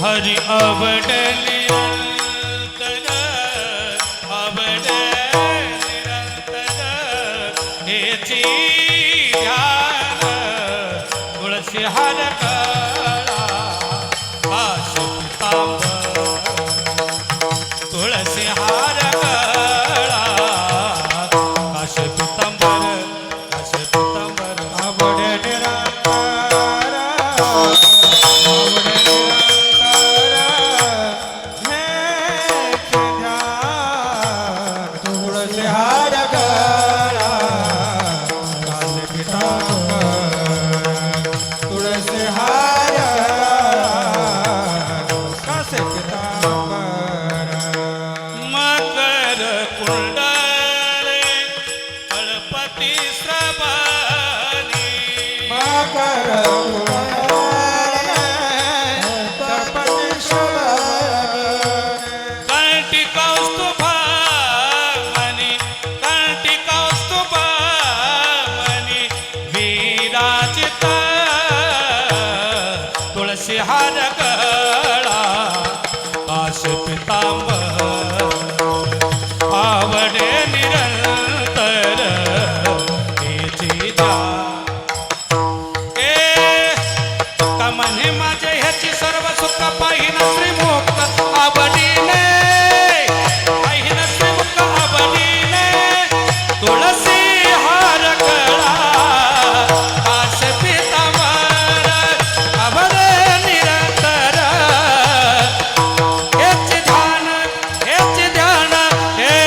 हरि अवड निरंतर अवड निरंतर हेची ध्यान तुळसी हार कळा काश पितांबर तुळसी हार कळा काश पितांबर अवड निरंतर तुळसी हार गळा काश पितांबर तुळसी हार काश पितांबर मकर कुंडले गणपती श्रवणी मकर गणपती श्रवणी कंठी कौस्तुभमणि कंठी कौस्तुभमणि विराजित तुळसी हार गळा काश पितांबर आवडे निरंतर हेची ध्यान ए तुका म्हणे माझे ह्याची सर्व सुख पाहिन श्रीमुख आवडीने पाहिन श्रीमुख आवडीने तुळसी हार गळा काश पितांबर आवडे निरंतर हेचे ध्यान हे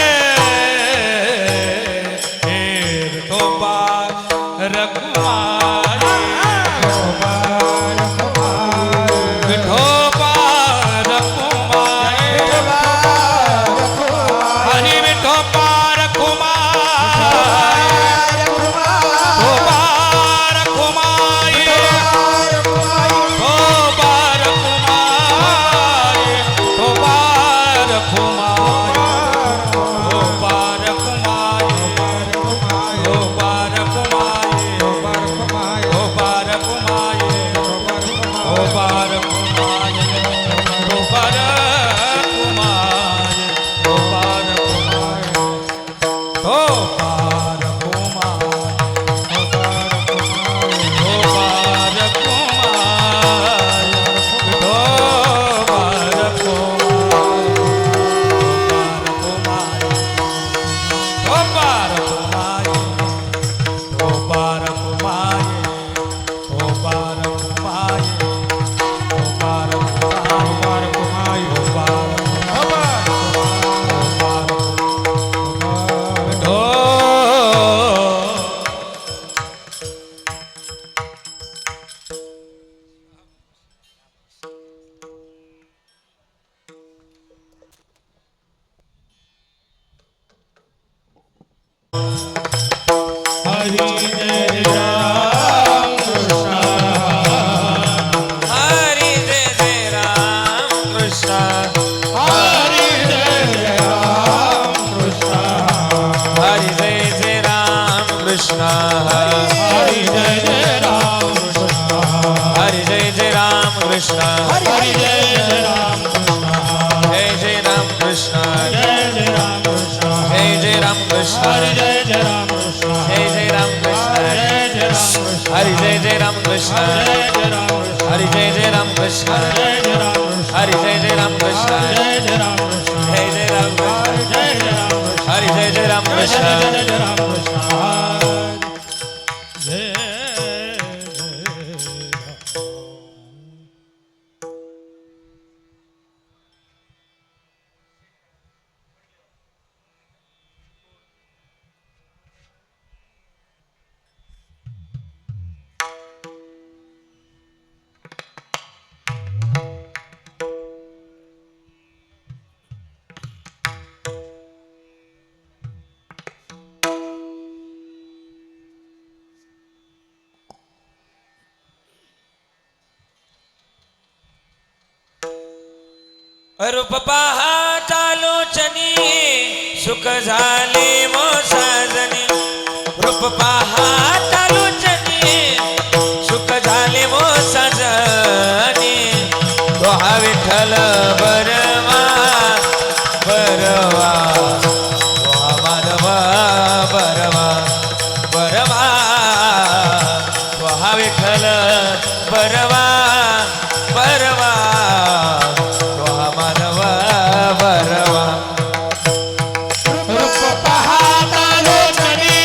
विठोबा रखुमाई विठोबा रखुमाई हरी विठोबा रखुमाई विठोबा रखुमाई विठोबा रखुमाई विठोबा रखुमाई विठोबा रखुमाई विठोबा रखुमाई विठोबा रखुमाई हरी जय राम कृष्ण हरि जय राम कृष्ण हरी जय राम कृष्ण हरि जय राम कृष्ण हरी जय राम कृष्ण हरि जय राम कृष्ण हरी जय राम कृष्ण जय राम कृष्ण जय राम कृष्ण जय राम कृष्ण हरी जय राम कृष्ण जय राम कृष्ण जय राम कृष्ण हरि जय राम कृष्ण हरी जय राम कृष्ण हरि जय राम कृष्ण जय राम कृष्ण जय राम कृष्ण जय राम कृष्ण हरि जय राम कृष्ण जय राम कृष्ण रूप पहा चालोचनी सुख झाले मो साजनी रूप पहा चालोचनी सुख झाले मो साजनी तो हा विठ्ठल बरवा बरवा तो हा माधव बरवा बरवा तो हा विठ्ठल बरवा बरवा तो हा माधव बरवा रूप पाहता लोचनी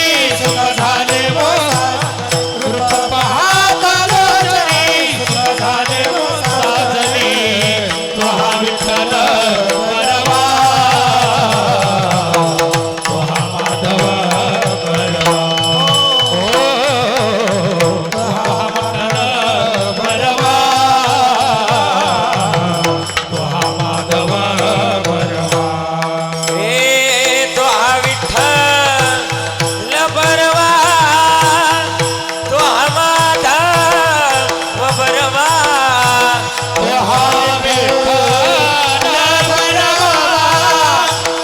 सुख झाले मोसाजनी रूप पाहता लोचनी सुख झाले मोसाजनी तो हा विठ्ठल बरवा तो हा माधव बरवा तो हा विठ्ठल बरवा तो हा माधव बरवा ए तो हा विठ्ठल बरवा तो हा माधव बरवा तो हा विठ्ठल बरवा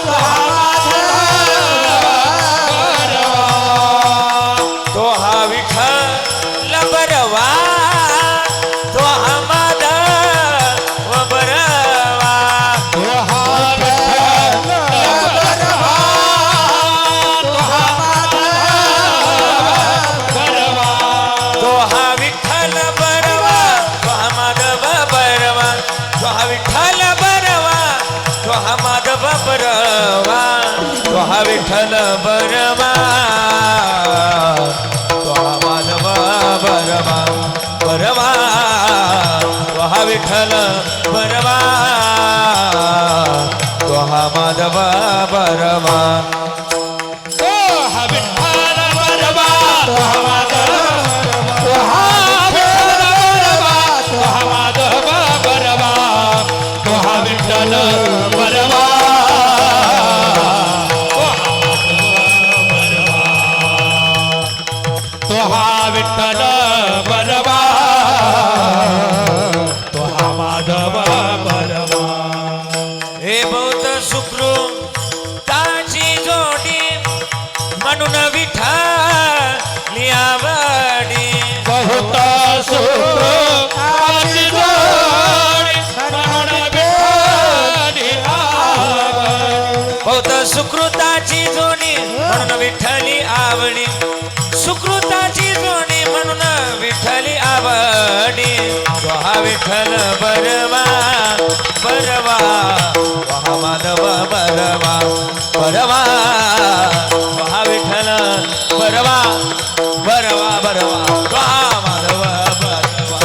तो हा माधव बरवा तो हा विठ्ठल बरवा तो हा माधव बरवा तो हा विठ्ठल बरवा तो हा माधव बरवा तो हा विठ्ठल बरवा तो हा माधव बरवा तो हा विठ्ठल बरवा तो हा माधव बरवा तो हा विठ्ठल बरवा तो हा माधव बरवा बरवा तो हा विठ्ठल बरवा तो हा माधव बरवा तो हा विठ्ठल बरवा तो हा माधव तो हा विठ्ठल बरवा तो हा माधव बरवा तो हा विठ्ठल बरवा तो हा विठ्ठल बरवा तो हा माधव बरवा हे बहुत सुकृताची जोडी म्हणून विठ्ठली आवडी बहुत सुखी जोडी म्हणून विठ्ठली आवड बहुत सुकृताची जोडी म्हणून विठ्ठली आवडी सुकृताची जोडी म्हणून विठ्ठली आवडी तो हा विठ्ठल बरवा बरवा तो हा माधव बरवा बरवा तो हा विठ्ठल बरवा बरवा बरवा तो हा माधव बरवा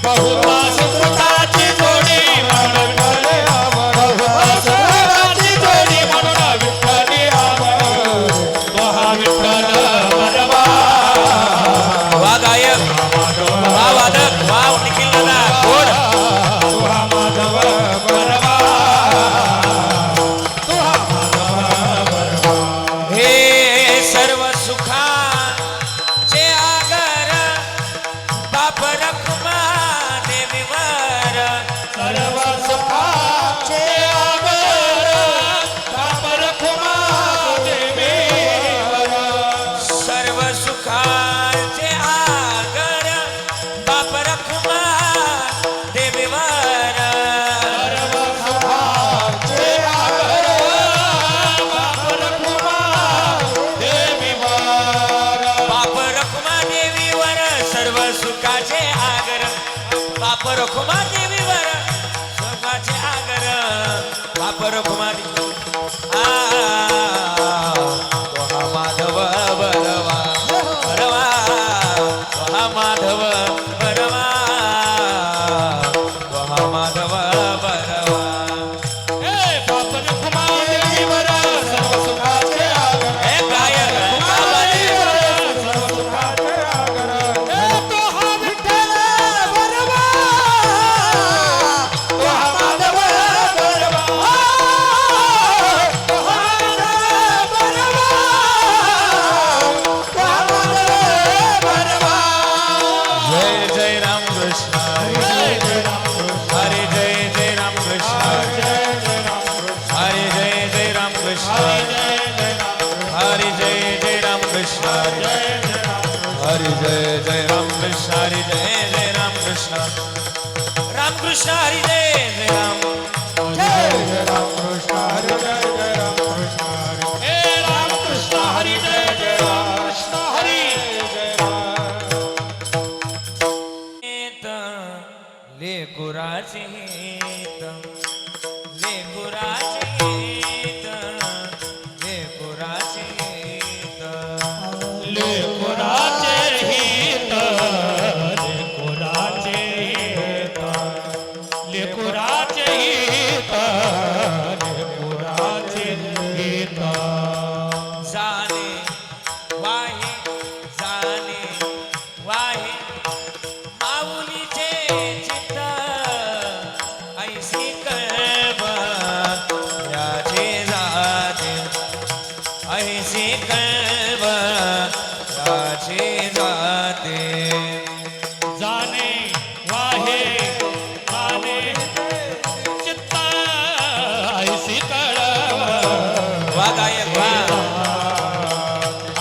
बहुत सुखी जोडी म्हणून विठ्ठली आवड बहुत सुखी जोडी म्हणून विठ्ठली आवड तो हा विठ्ठल बरवा वा गायक वा वादक वा निखिल दादा गोड तो हा माधव बरवा तो हा माधव बरवा हे सर्व सुखाचे आगर बाप रखमा देवीवर सर्व सुखाचे आगर बाप रखुमा देवीवर सर्व सुखाचे आगर बाप रखमा देवीवर सर्व सुखाचे आगर बाप रखुमा देवीवर बाप रखमा देवीवर सर्व सुखाचे आगर बाप रखमा देवीवर सुखाचे आगर बाप रखमा तो हा माधव बरवा बरवा तो हा माधव बरवा तो हा माधव बरवा हे बाप रखुमा देवीवर सर्व सुखाचे आगर हे गायक सर्व सुखाचे आगर हे तो हा विठ्ठल बरवा तो हा माधव बरवा रामकृष्ण हरी जय जय राम जय राम कृष्ण हरी जय जय राम कृष्ण हरी हे रामकृष्ण हरी जय जय रामकृष्ण हरी लेकुराचे हित लेकुराचे हित लेकुराचे हित लेकुराचे हित लेकुराचे हित लेकुराचे हित लेकुराचे हित जाणे वाहे जाणे वाहे माऊलीचे चित्त ऐसी कळब याचे जाते ऐसी कळब याचे जाते जाने वाहे जाने चित्त ऐसी कळव वा गायक वा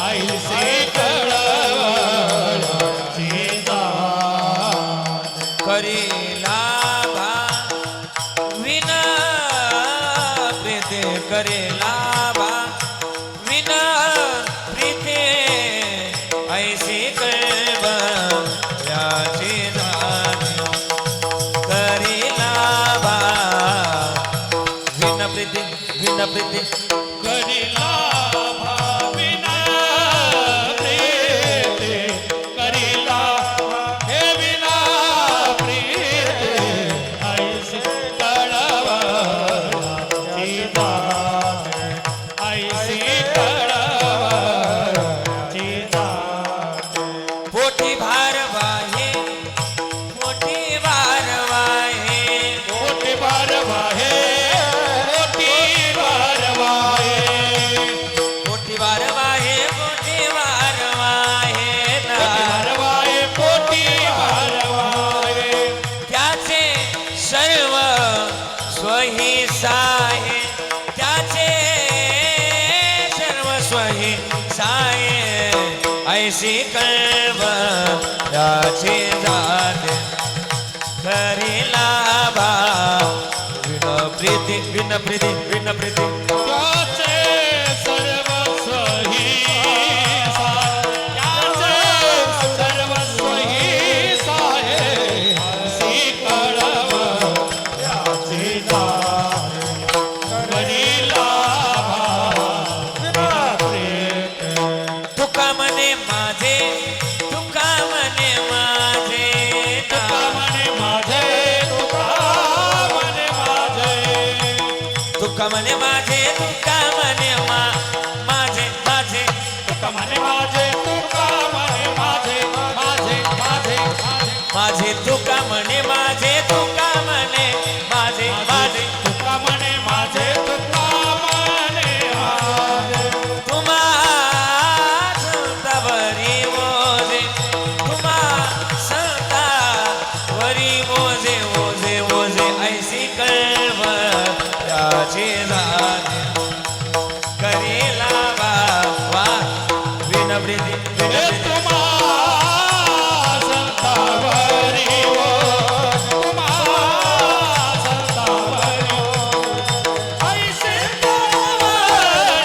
ऐसी कळव करीला भा विना प्रीते करेला भा विना प्रीते ऐसे कळब याची जाणे करीला भा विना प्रीते करिला भाविना प्रीते करिला हे विना प्रीते ऐसी कळव ऐसी कळव पोटी भार वाहे पोटी भार वाहे मोठी बारवाहे मोठी बारवाहे पोटी भार वाहे पोटी भार वाहे ना बारवाहे मोठी बारवाहे त्याचे सर्व स्वही साहे त्याचे सर्व स्वही साहे ऐसी कळब याची जाते करीला भा विन प्रीती त्याचे सर्वस्व ही त्याचे सर्वस्व ही साहे सी कळव याची जाणे करीला तुका मने माझे तुका मने माझे तुका म्हणे माझे तुका म्हणे माझे तुका मने माझे तुका मने माझे माझे तुका म्हणे माझे तुका म्हणे माझे माझे माझे माझे तुका मने माझे तुका मने माझे माझे तुका म्हणे माझे तुका म्हणे माझे तुम्हा संतावरी मोजे तुम्हा संतावरी मोजे मोजे मोजे ऐसी कळव याची जाते करेला वा विनप्रीती हे तुम्हा संतावरी ओ तुम्हा संतावरी ऐसे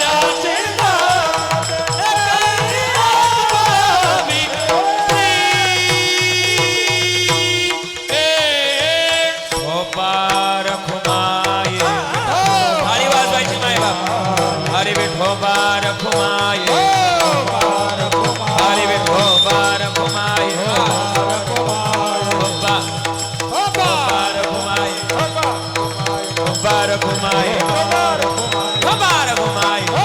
याचे ठोपार खुमाये थाळी वाजवायची माय बाप हरी विठोबार खुमाये हरी विठोबार खुमाये ठोपार खुमाये ठोपार खुमाये ठोपार खुमाये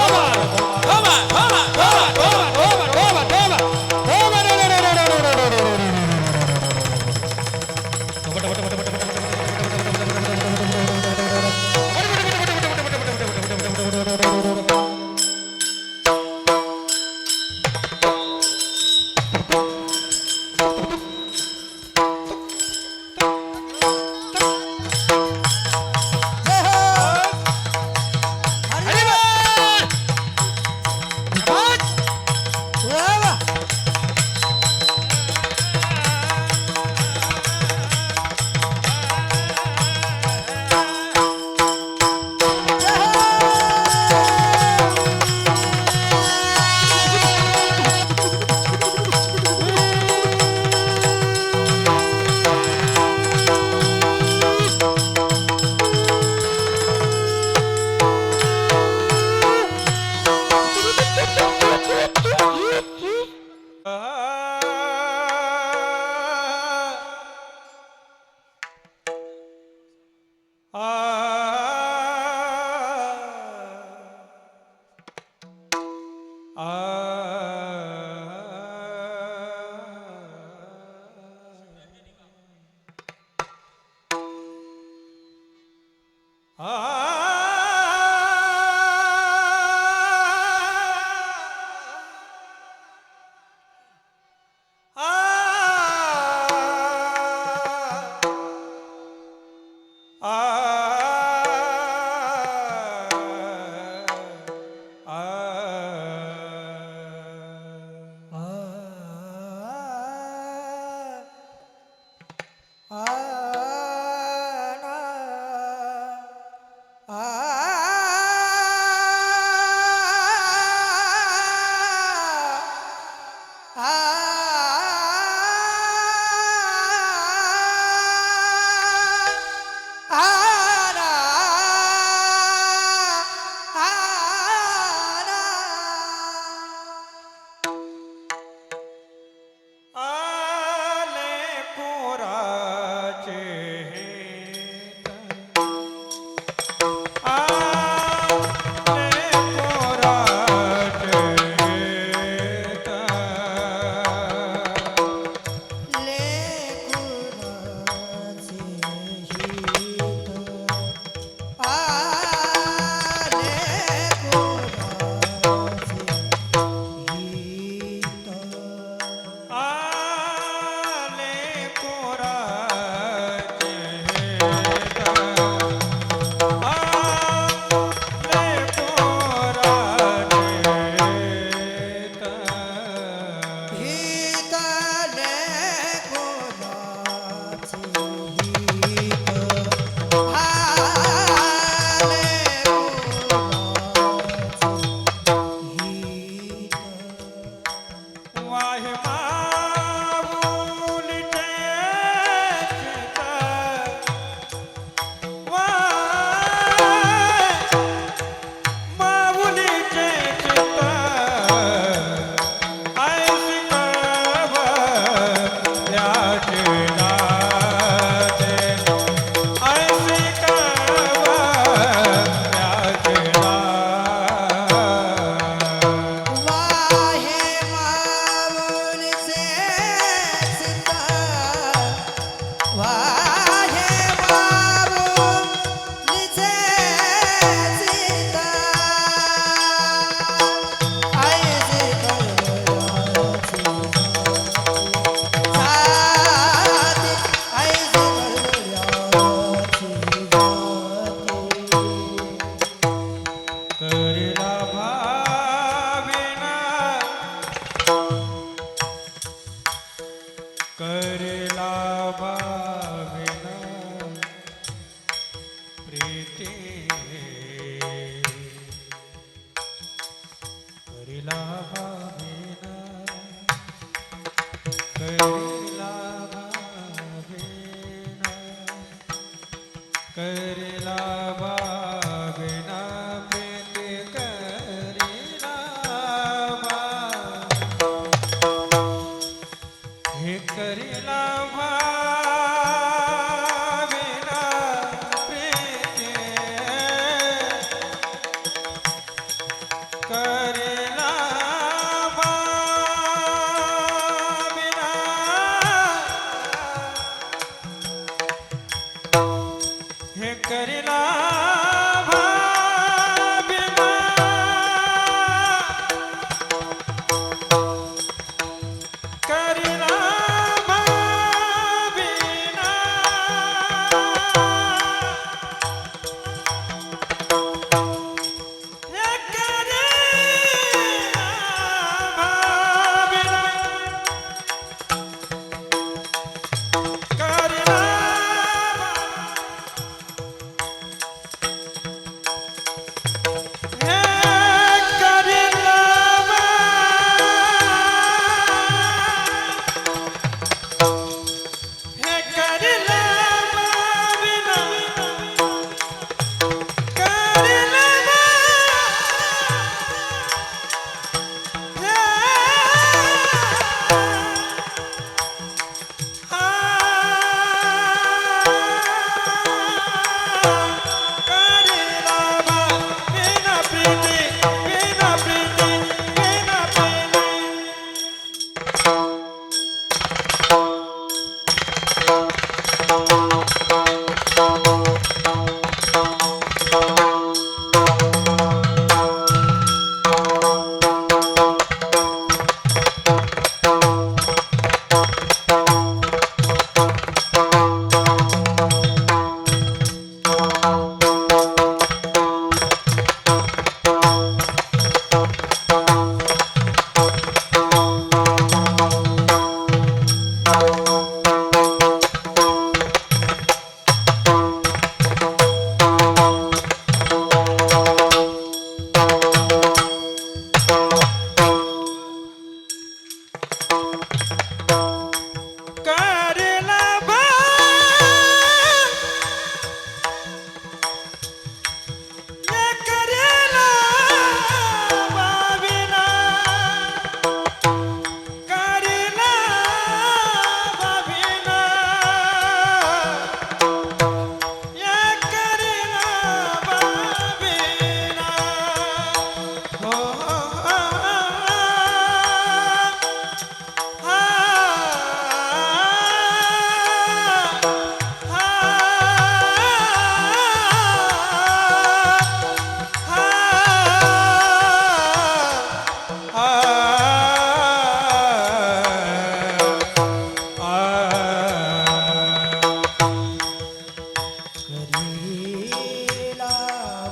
हरीला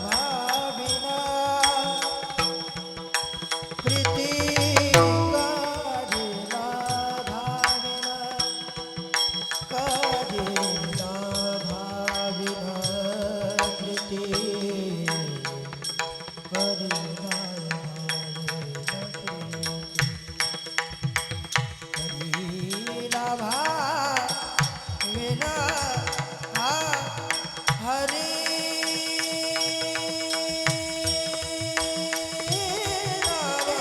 भाविना प्रीती करीना भाविना करीना भाविना प्रीती करीना हरीला भाविना हरी प्रीती करीला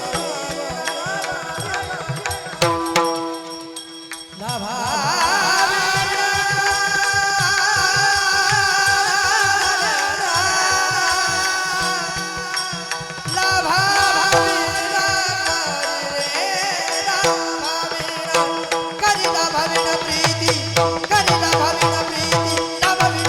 भाविना प्रीती ला भाविना प्रीती ला भाविना प्रीती करीना भाविना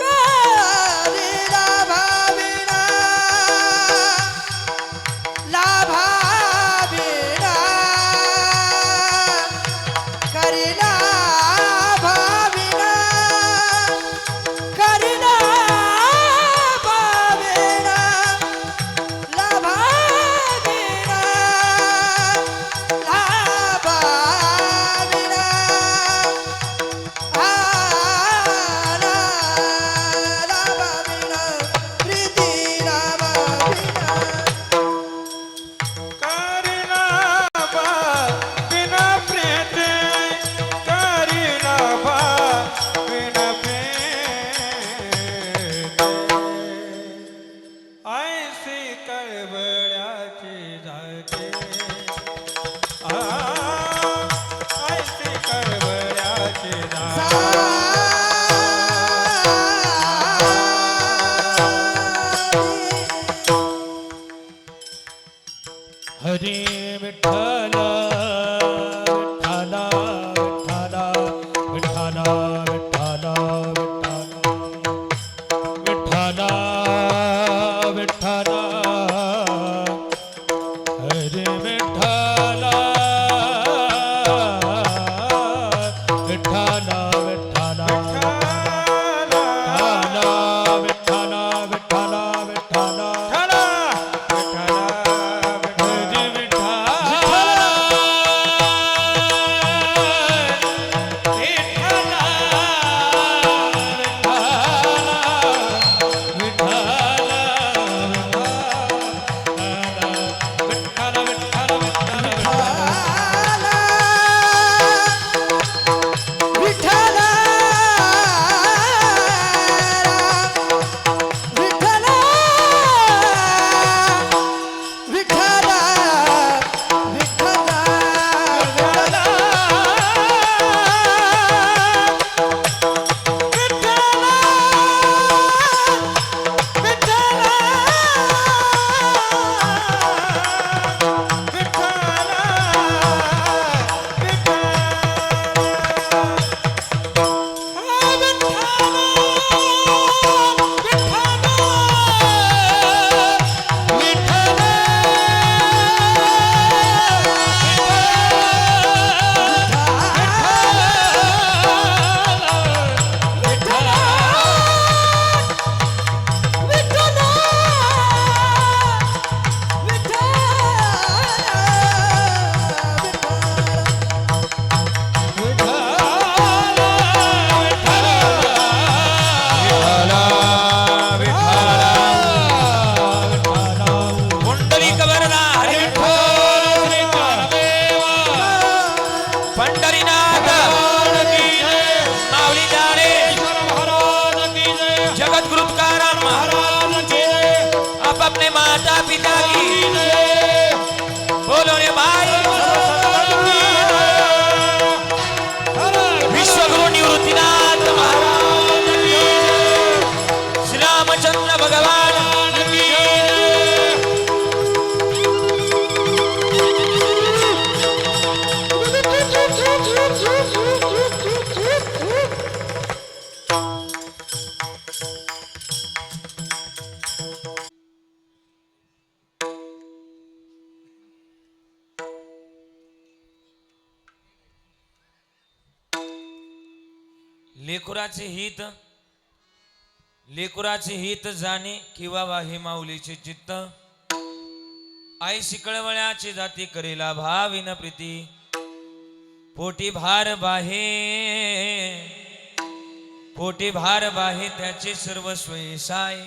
करीना भाविना ला भाविना करीना भाविना करीना भाविना ला भाविना ला भाविना ला भाविना प्रीती ला भाविना करीना भाविना प्रीती करीना भाविना प्रीती ऐसी करवळ्याची जाते ऐसी करवळ्याची जाते हरी विठ्ठल विठ्ठल विठ्ठल विठ्ठल विठ्ठल विठ्ठल विठ्ठल हरी विठ्ठल विठ्ठल विठ्ठल विठ्ठल विठ्ठल विठ्ठल हरी विठ्ठल माता पिता की बोलो रे भाई विश्वगुरु निवृत्तीनाथ महाराज श्री रामचंद्र भगवान लेकुराचे हित जाणे किंवा वाहे माऊलीचे चित्त आई शिकळवळ्याची जाती करेला भाविन प्रीती पोटी भार बाहे त्याचे सर्वस्व साय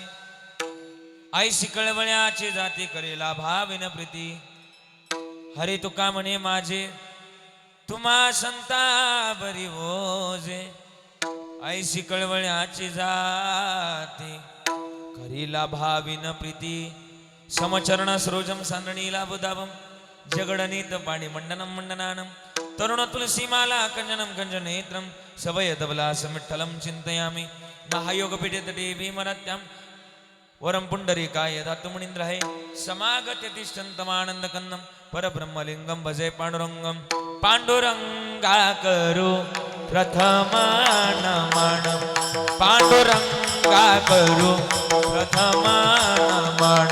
आई शिकळवळ्याची जाती करेला भाविन प्रीती हरी तुका म्हणे माझे तुम्हा संता बरी ओजे ऐशी कळवळ्याची जाती करीला भाविन प्रीती समचरण सरोजम सांदणीला बुधावम जगडनीत पाणी मंडनम मंडनानम तरुण तुलसीमाला कंजनम कंजनेत्रम सवय दबला समिठ्ठलम चिंतयामि महायोग पीठे तटे भीमरत्याम वरम पुंडरीकाय दातुमुनींद्रहे समागत्य तिष्ठन्तमानंद कन्नम परब्रह्मलिंगम भजे पांडुरंगम पांडुरंगा करो प्रथमानमन पांडुरंगा करो प्रथमानमन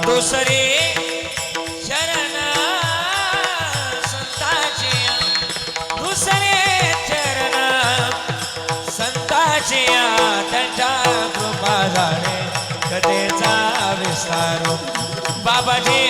दुसरे चरण संताचे दुसरे चरण संताचे त्यांच्या कृपा झाले कथेचा विस्तार बाबाजी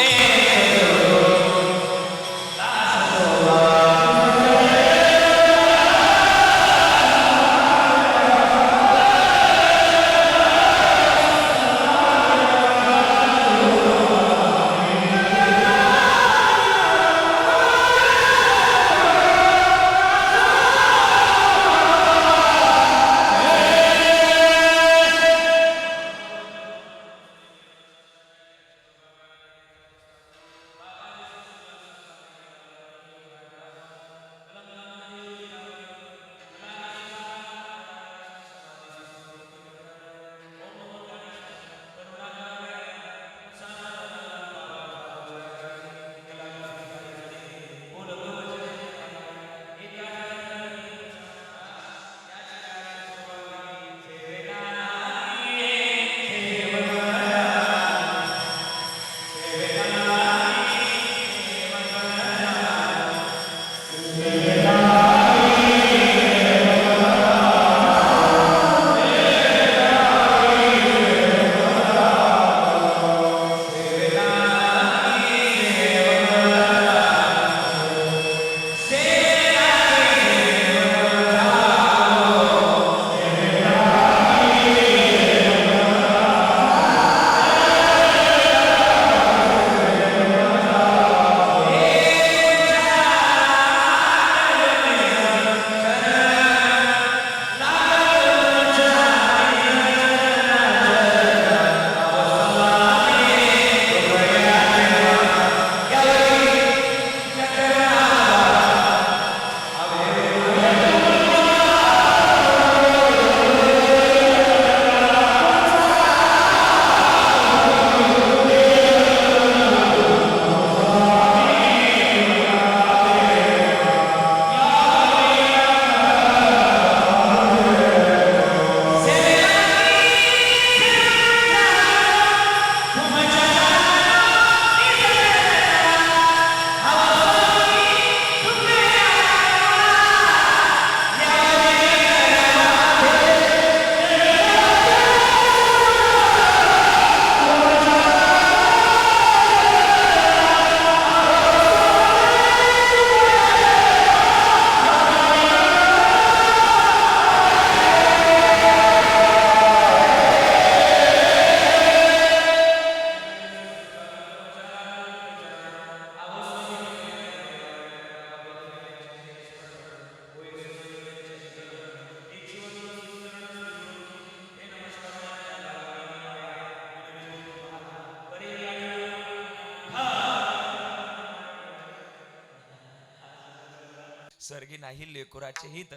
सर्गी नाही लेकुराचे हित,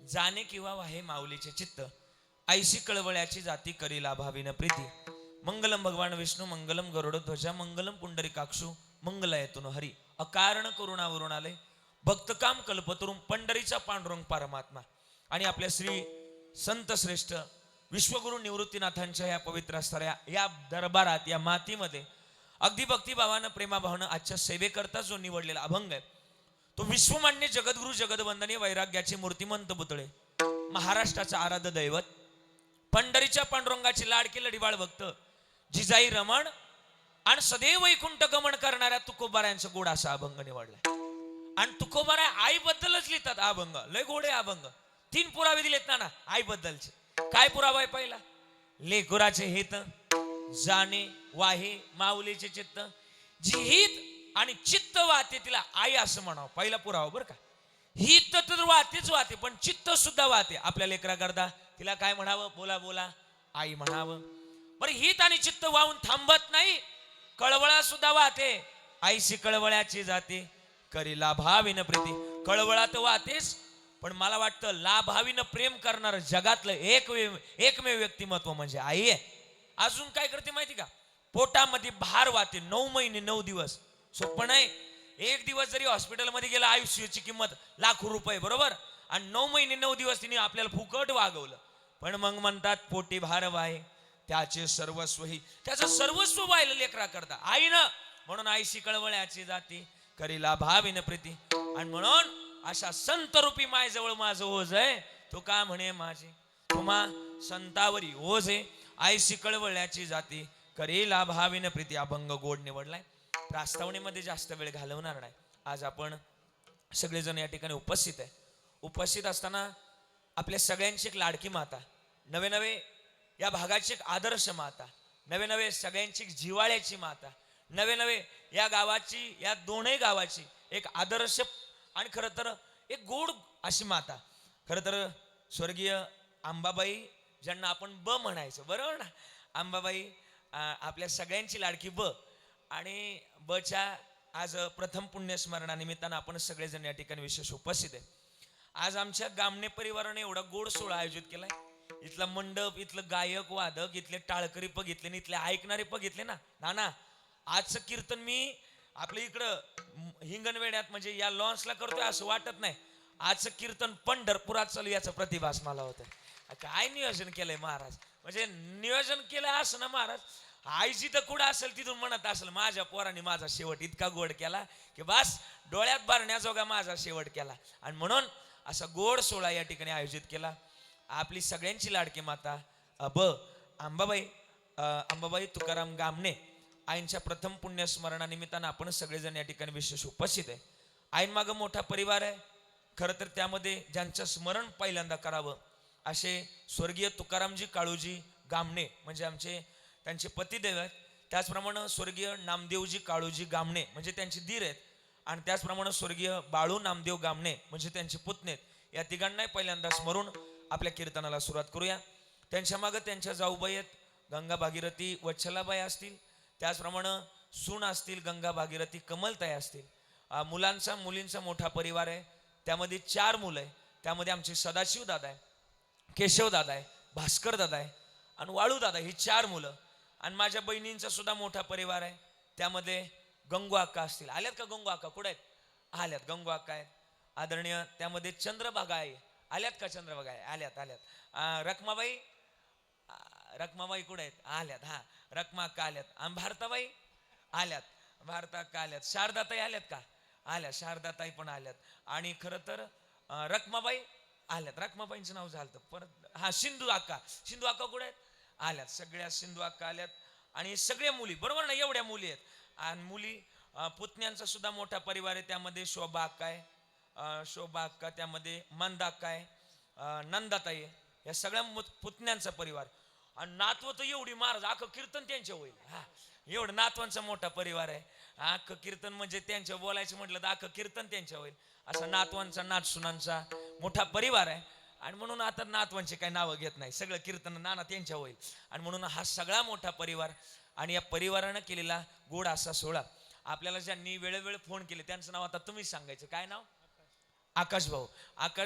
जाणे किंवा वाहे माऊलीचे चित्त, ऐशी कळवळ्याची जाती करी लाभाविन प्रीती. मंगलम भगवान विष्णू मंगलम गरुडध्वजा मंगलम पुंडरीकाक्षू मंगलयतुन हरी. अकारण करुणावरुणालय भक्तकाम कल्पतरुम पंढरीचा पांडुरंग परमात्मा. आणि आपल्या श्री संत श्रेष्ठ विश्वगुरु निवृत्तीनाथांच्या या पवित्र असणाऱ्या या दरबारात या मातीमध्ये अगदी भक्तिभावानं प्रेमाभावानं आजच्या सेवेकरता जो निवडलेला अभंग आहे तो विश्वमान्य जगद्गुरु जगदवंदनीय वैराग्याचे मूर्तिमंत पुतळे, महाराष्ट्राचं आराध्य दैवत, पंढरीच्या पांडुरंगाची लाडकी लढीवाळ भक्त जिजाई रमण आणि सदैव वैकुंठ गमन करणाऱ्या तुकोबारायांचा गोड असा अभंग निवडलाय. आणि तुकोबारा आईबद्दलच लिहितात अभंग, लय गोडे अभंग. 3 पुरावे दिलेत ना आईबद्दलचे. काय पुरावा आहे पहिला? लेकुराचे हित, जाणे वाहे माऊलीचे चित्त, जी हित आणि चित्त वाहते तिला आई असं म्हणावं. पहिला पुरावा बरं का. हित तर वाहतेच वाहते पण चित्त सुद्धा वाहते. आपल्या लेकरा करता तिला काय म्हणावं? बोला बोला आई म्हणावं. बरं हित आणि चित्त वाहून थांबत नाही, कळवळा सुद्धा वाहते. आईशी कळवळ्याची जाते करी लाभाविन प्रीती. कळवळा तर वाहतेच पण मला वाटतं लाभाविन प्रेम करणार जगातलं एकमेव व्यक्तिमत्व म्हणजे आई आहे. अजून काय करते माहिती का? पोटामध्ये भार वाहते 9 महिने 9 दिवस. सोपं नाही. एक दिवस जरी हॉस्पिटलमध्ये गेला आयुष्याची किंमत लाखो रुपये, बरोबर. आणि 9 महिने 9 दिवस तिने आपल्याला फुकट वागवलं. पण मग म्हणतात पोटी भार वाहे त्याचे सर्वस्व ही. त्याचं सर्वस्व व्हायला लेकरा करता आईनं. म्हणून आईशी कळवळ्याची जाती करी लाभाविन प्रीती. आणि म्हणून अशा संत रूपी मायजवळ माझं ओझ आहे. तो का म्हणे माझे तुम्हा संतावरी ओझ आहे. आईशी कळवळ्याची जाती करी लाभाविन प्रीती. अभंग गोड निवडलाय. प्रास्तावनेमध्ये जास्त वेळ घालवणार नाही. आज आपण सगळेजण या ठिकाणी उपस्थित आहे. उपस्थित असताना आपल्या सगळ्यांची एक लाडकी माता, नवे नवे या भागाची एक आदर्श माता, नवे नवे सगळ्यांची जिवाळ्याची माता, नवे नवे या गावाची, या दोनही गावाची एक आदर्श आणि खरं तर एक गोड अशी माता. खरं तर स्वर्गीय अंबाबाई ज्यांना आपण ब म्हणायचं, बरोबर ना. अंबाबाई आपल्या सगळ्यांची लाडकी ब. आणि बच्या आज प्रथम पुण्यस्मरणानिमित्तानं आपण सगळेजण या ठिकाणी विशेष उपस्थित आहे. आज आमच्या गामणे परिवाराने एवढा गोड सोहळा आयोजित केलाय. इथला मंडप, इथलं गायक वादक, इथले टाळकरी बघितले, इथले ऐकणारे बघितले ना. नाना आजचं कीर्तन मी आपल्या इकडं हिंगणवेड्यात म्हणजे या लॉन्सला करतोय असं वाटत नाही. आजचं कीर्तन पंढरपुरात चालू याचा प्रतिभास मला होतं. काय नियोजन केलंय महाराज. म्हणजे नियोजन केलं असं ना महाराज. आई जिथं कुठं असेल तिथून म्हणत असेल माझ्या पोराने माझा शेवट इतका गोड केला की बस डोळ्यात भरण्याजोगा माझा शेवट केला. आणि म्हणून असा गोड सोहळा या ठिकाणी आयोजित केला. आपली सगळ्यांची लाडकी माता अंबाबाई तुकाराम गामणे आईंच्या प्रथम पुण्यस्मरणानिमित्तानं आपण सगळेजण या ठिकाणी विशेष उपस्थित आहे. आईंमागं मोठा परिवार आहे. खरं तर त्यामध्ये ज्यांचं स्मरण पहिल्यांदा करावं असे स्वर्गीय तुकारामजी काळूजी गामणे म्हणजे आमचे त्यांचे पतिदेव आहेत. त्याचप्रमाणे स्वर्गीय नामदेवजी काळूजी गामणे म्हणजे त्यांचे दीर आहेत. आणि त्याचप्रमाणे स्वर्गीय बाळू नामदेव गामणे म्हणजे त्यांचे पुतणे आहेत. या तिघांनाही पहिल्यांदा स्मरून आपल्या कीर्तनाला सुरुवात करूया. त्यांच्या मागं त्यांच्या जाऊबाई आहेत, गंगा भागीरथी वत्सलाबाई असतील, त्याचप्रमाणे सून असतील गंगा भागीरथी कमलताई असतील. मुलींचा मोठा परिवार आहे. त्यामध्ये 4 मुलं आहे. त्यामध्ये आमचे सदाशिव दादा आहे, केशव दादा आहे, भास्कर दादा आहे आणि वाळू दादा, ही 4 मुलं. आणि माझ्या बहिणींचा सुद्धा मोठा परिवार आहे. त्यामध्ये गंगू अक्का असतील. आल्यात का गंगू अक्का? कुठे आहेत? आल्यात. गंगू अक्का आहेत आदरणीय. त्यामध्ये चंद्रभागा आहे. आल्यात का? चंद्रभागा आहे. आल्यात. रखमाबाई कुठे आहेत? आल्यात. हा, रखमा अक्का आल्यात. आणि भारताबाई आल्यात. भारता अक्का आल्यात. शारदाताई आल्यात का? आल्या. शारदाताई पण आल्यात. आणि खरं तर रखमाबाई आल्यात. रखमाबाईंचं नाव झालं परत. हा, सिंधू अक्का कुठे आहेत? आल्यात. सगळ्या सिंधू अक्का आल्यात. आणि सगळ्या मुली, बरोबर ना, एवढ्या मुली आहेत. आणि मुली पुतण्यांचा सुद्धा मोठा परिवार आहे. त्यामध्ये शोभा अक्का आहे, शोभा अक्का, त्यामध्ये मंदा अक्का आहे, नंदाताई आहे. या सगळ्या पुतण्यांचा परिवार. आणि नातवं तर एवढी महाराज अख्खं कीर्तन त्यांच्या होईल. हा, एवढं नातवांचा मोठा परिवार आहे. अख्खं कीर्तन म्हणजे त्यांच्या बोलायचं म्हटलं तर अख्खं कीर्तन त्यांच्या होईल. असा नातवांचा नातसुनांचा मोठा परिवार आहे. आणि म्हणून आता नातवांचे काही नावं घेत नाही, सगळं कीर्तन नाना त्यांच्या होईल. आणि म्हणून हा सगळा मोठा परिवार आणि या परिवारानं केलेला गोड असा सोहळा. आपल्याला ज्यांनी वेळोवेळ फोन केले त्यांचं नाव आता तुम्हीच सांगायचं. काय नाव? आकाश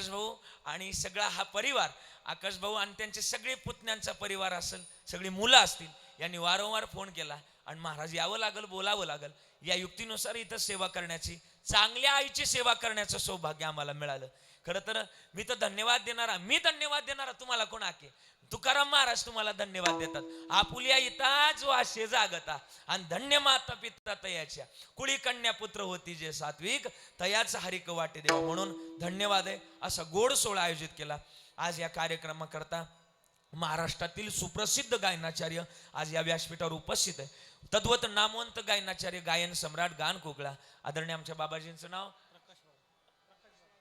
भाऊ आणि सगळा हा परिवार, आकाश भाऊ आणि त्यांचे सगळे पुतण्यांचा परिवार असेल, सगळी मुलं असतील, यांनी वारंवार फोन केला आणि महाराज यावं लागल, बोलावं लागल, या युक्तीनुसार इथं सेवा करण्याची, चांगल्या आईची सेवा करण्याचं सौभाग्य आम्हाला मिळालं. खरं तर मी धन्यवाद देणारा तुम्हाला कोण आके तुकाराम महाराज तुम्हाला धन्यवाद देतात. आपुलिया इताच वाशे जागता आणि धन्य माता पिता तयाच्या कुळी कन्या पुत्र होती जे सात्विक तयाच हरिक वाटे देवा. म्हणून धन्यवाद आहे. असा गोड सोहळा आयोजित केला. आज या कार्यक्रमाकरता महाराष्ट्रातील सुप्रसिद्ध गायनाचार्य आज या व्यासपीठावर उपस्थित आहे. तद्वत नामवंत गायनाचार्य, गायन सम्राट, गान कोकिळा आदरणीय आमच्या बाबाजींचं नाव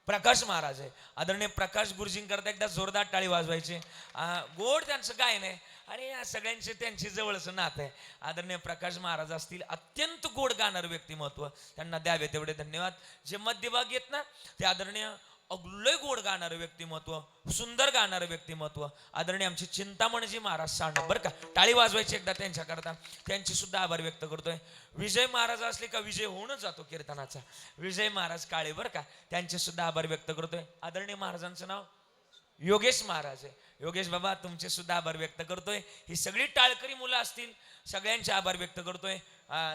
प्रकाश महाराज आहे. आदरणीय प्रकाश गुरुजींकरता एकदा जोरदार टाळी वाजवायची. गोड त्यांचं गायन आहे आणि या सगळ्यांचे त्यांची जवळचं नातं आहे. आदरणीय प्रकाश महाराज असतील, अत्यंत गोड गाणारं व्यक्तिमत्व, त्यांना द्यावे तेवढे धन्यवाद. जे मध्यभाग येत ना ते आदरणीय लय गोड गाणारं व्यक्तिमत्व, सुंदर गाणारं व्यक्तिमत्व आदरणीय आमचे चिंतामणजी महाराज साणं, बरं का, टाळी वाजवायची एकदा त्यांच्याकरता. त्यांची सुद्धा आभार व्यक्त करतोय. विजय महाराज असले का विजय होऊनच जातो कीर्तनाचा. विजय महाराज काळे, बरं का, त्यांचे सुद्धा आभार व्यक्त करतोय. आदरणीय महाराजांचं नाव योगेश महाराज आहे. योगेश बाबा तुमचे सुद्धा आभार व्यक्त करतोय. ही सगळी टाळकरी मुलं असतील, सगळ्यांचे आभार व्यक्त करतोय.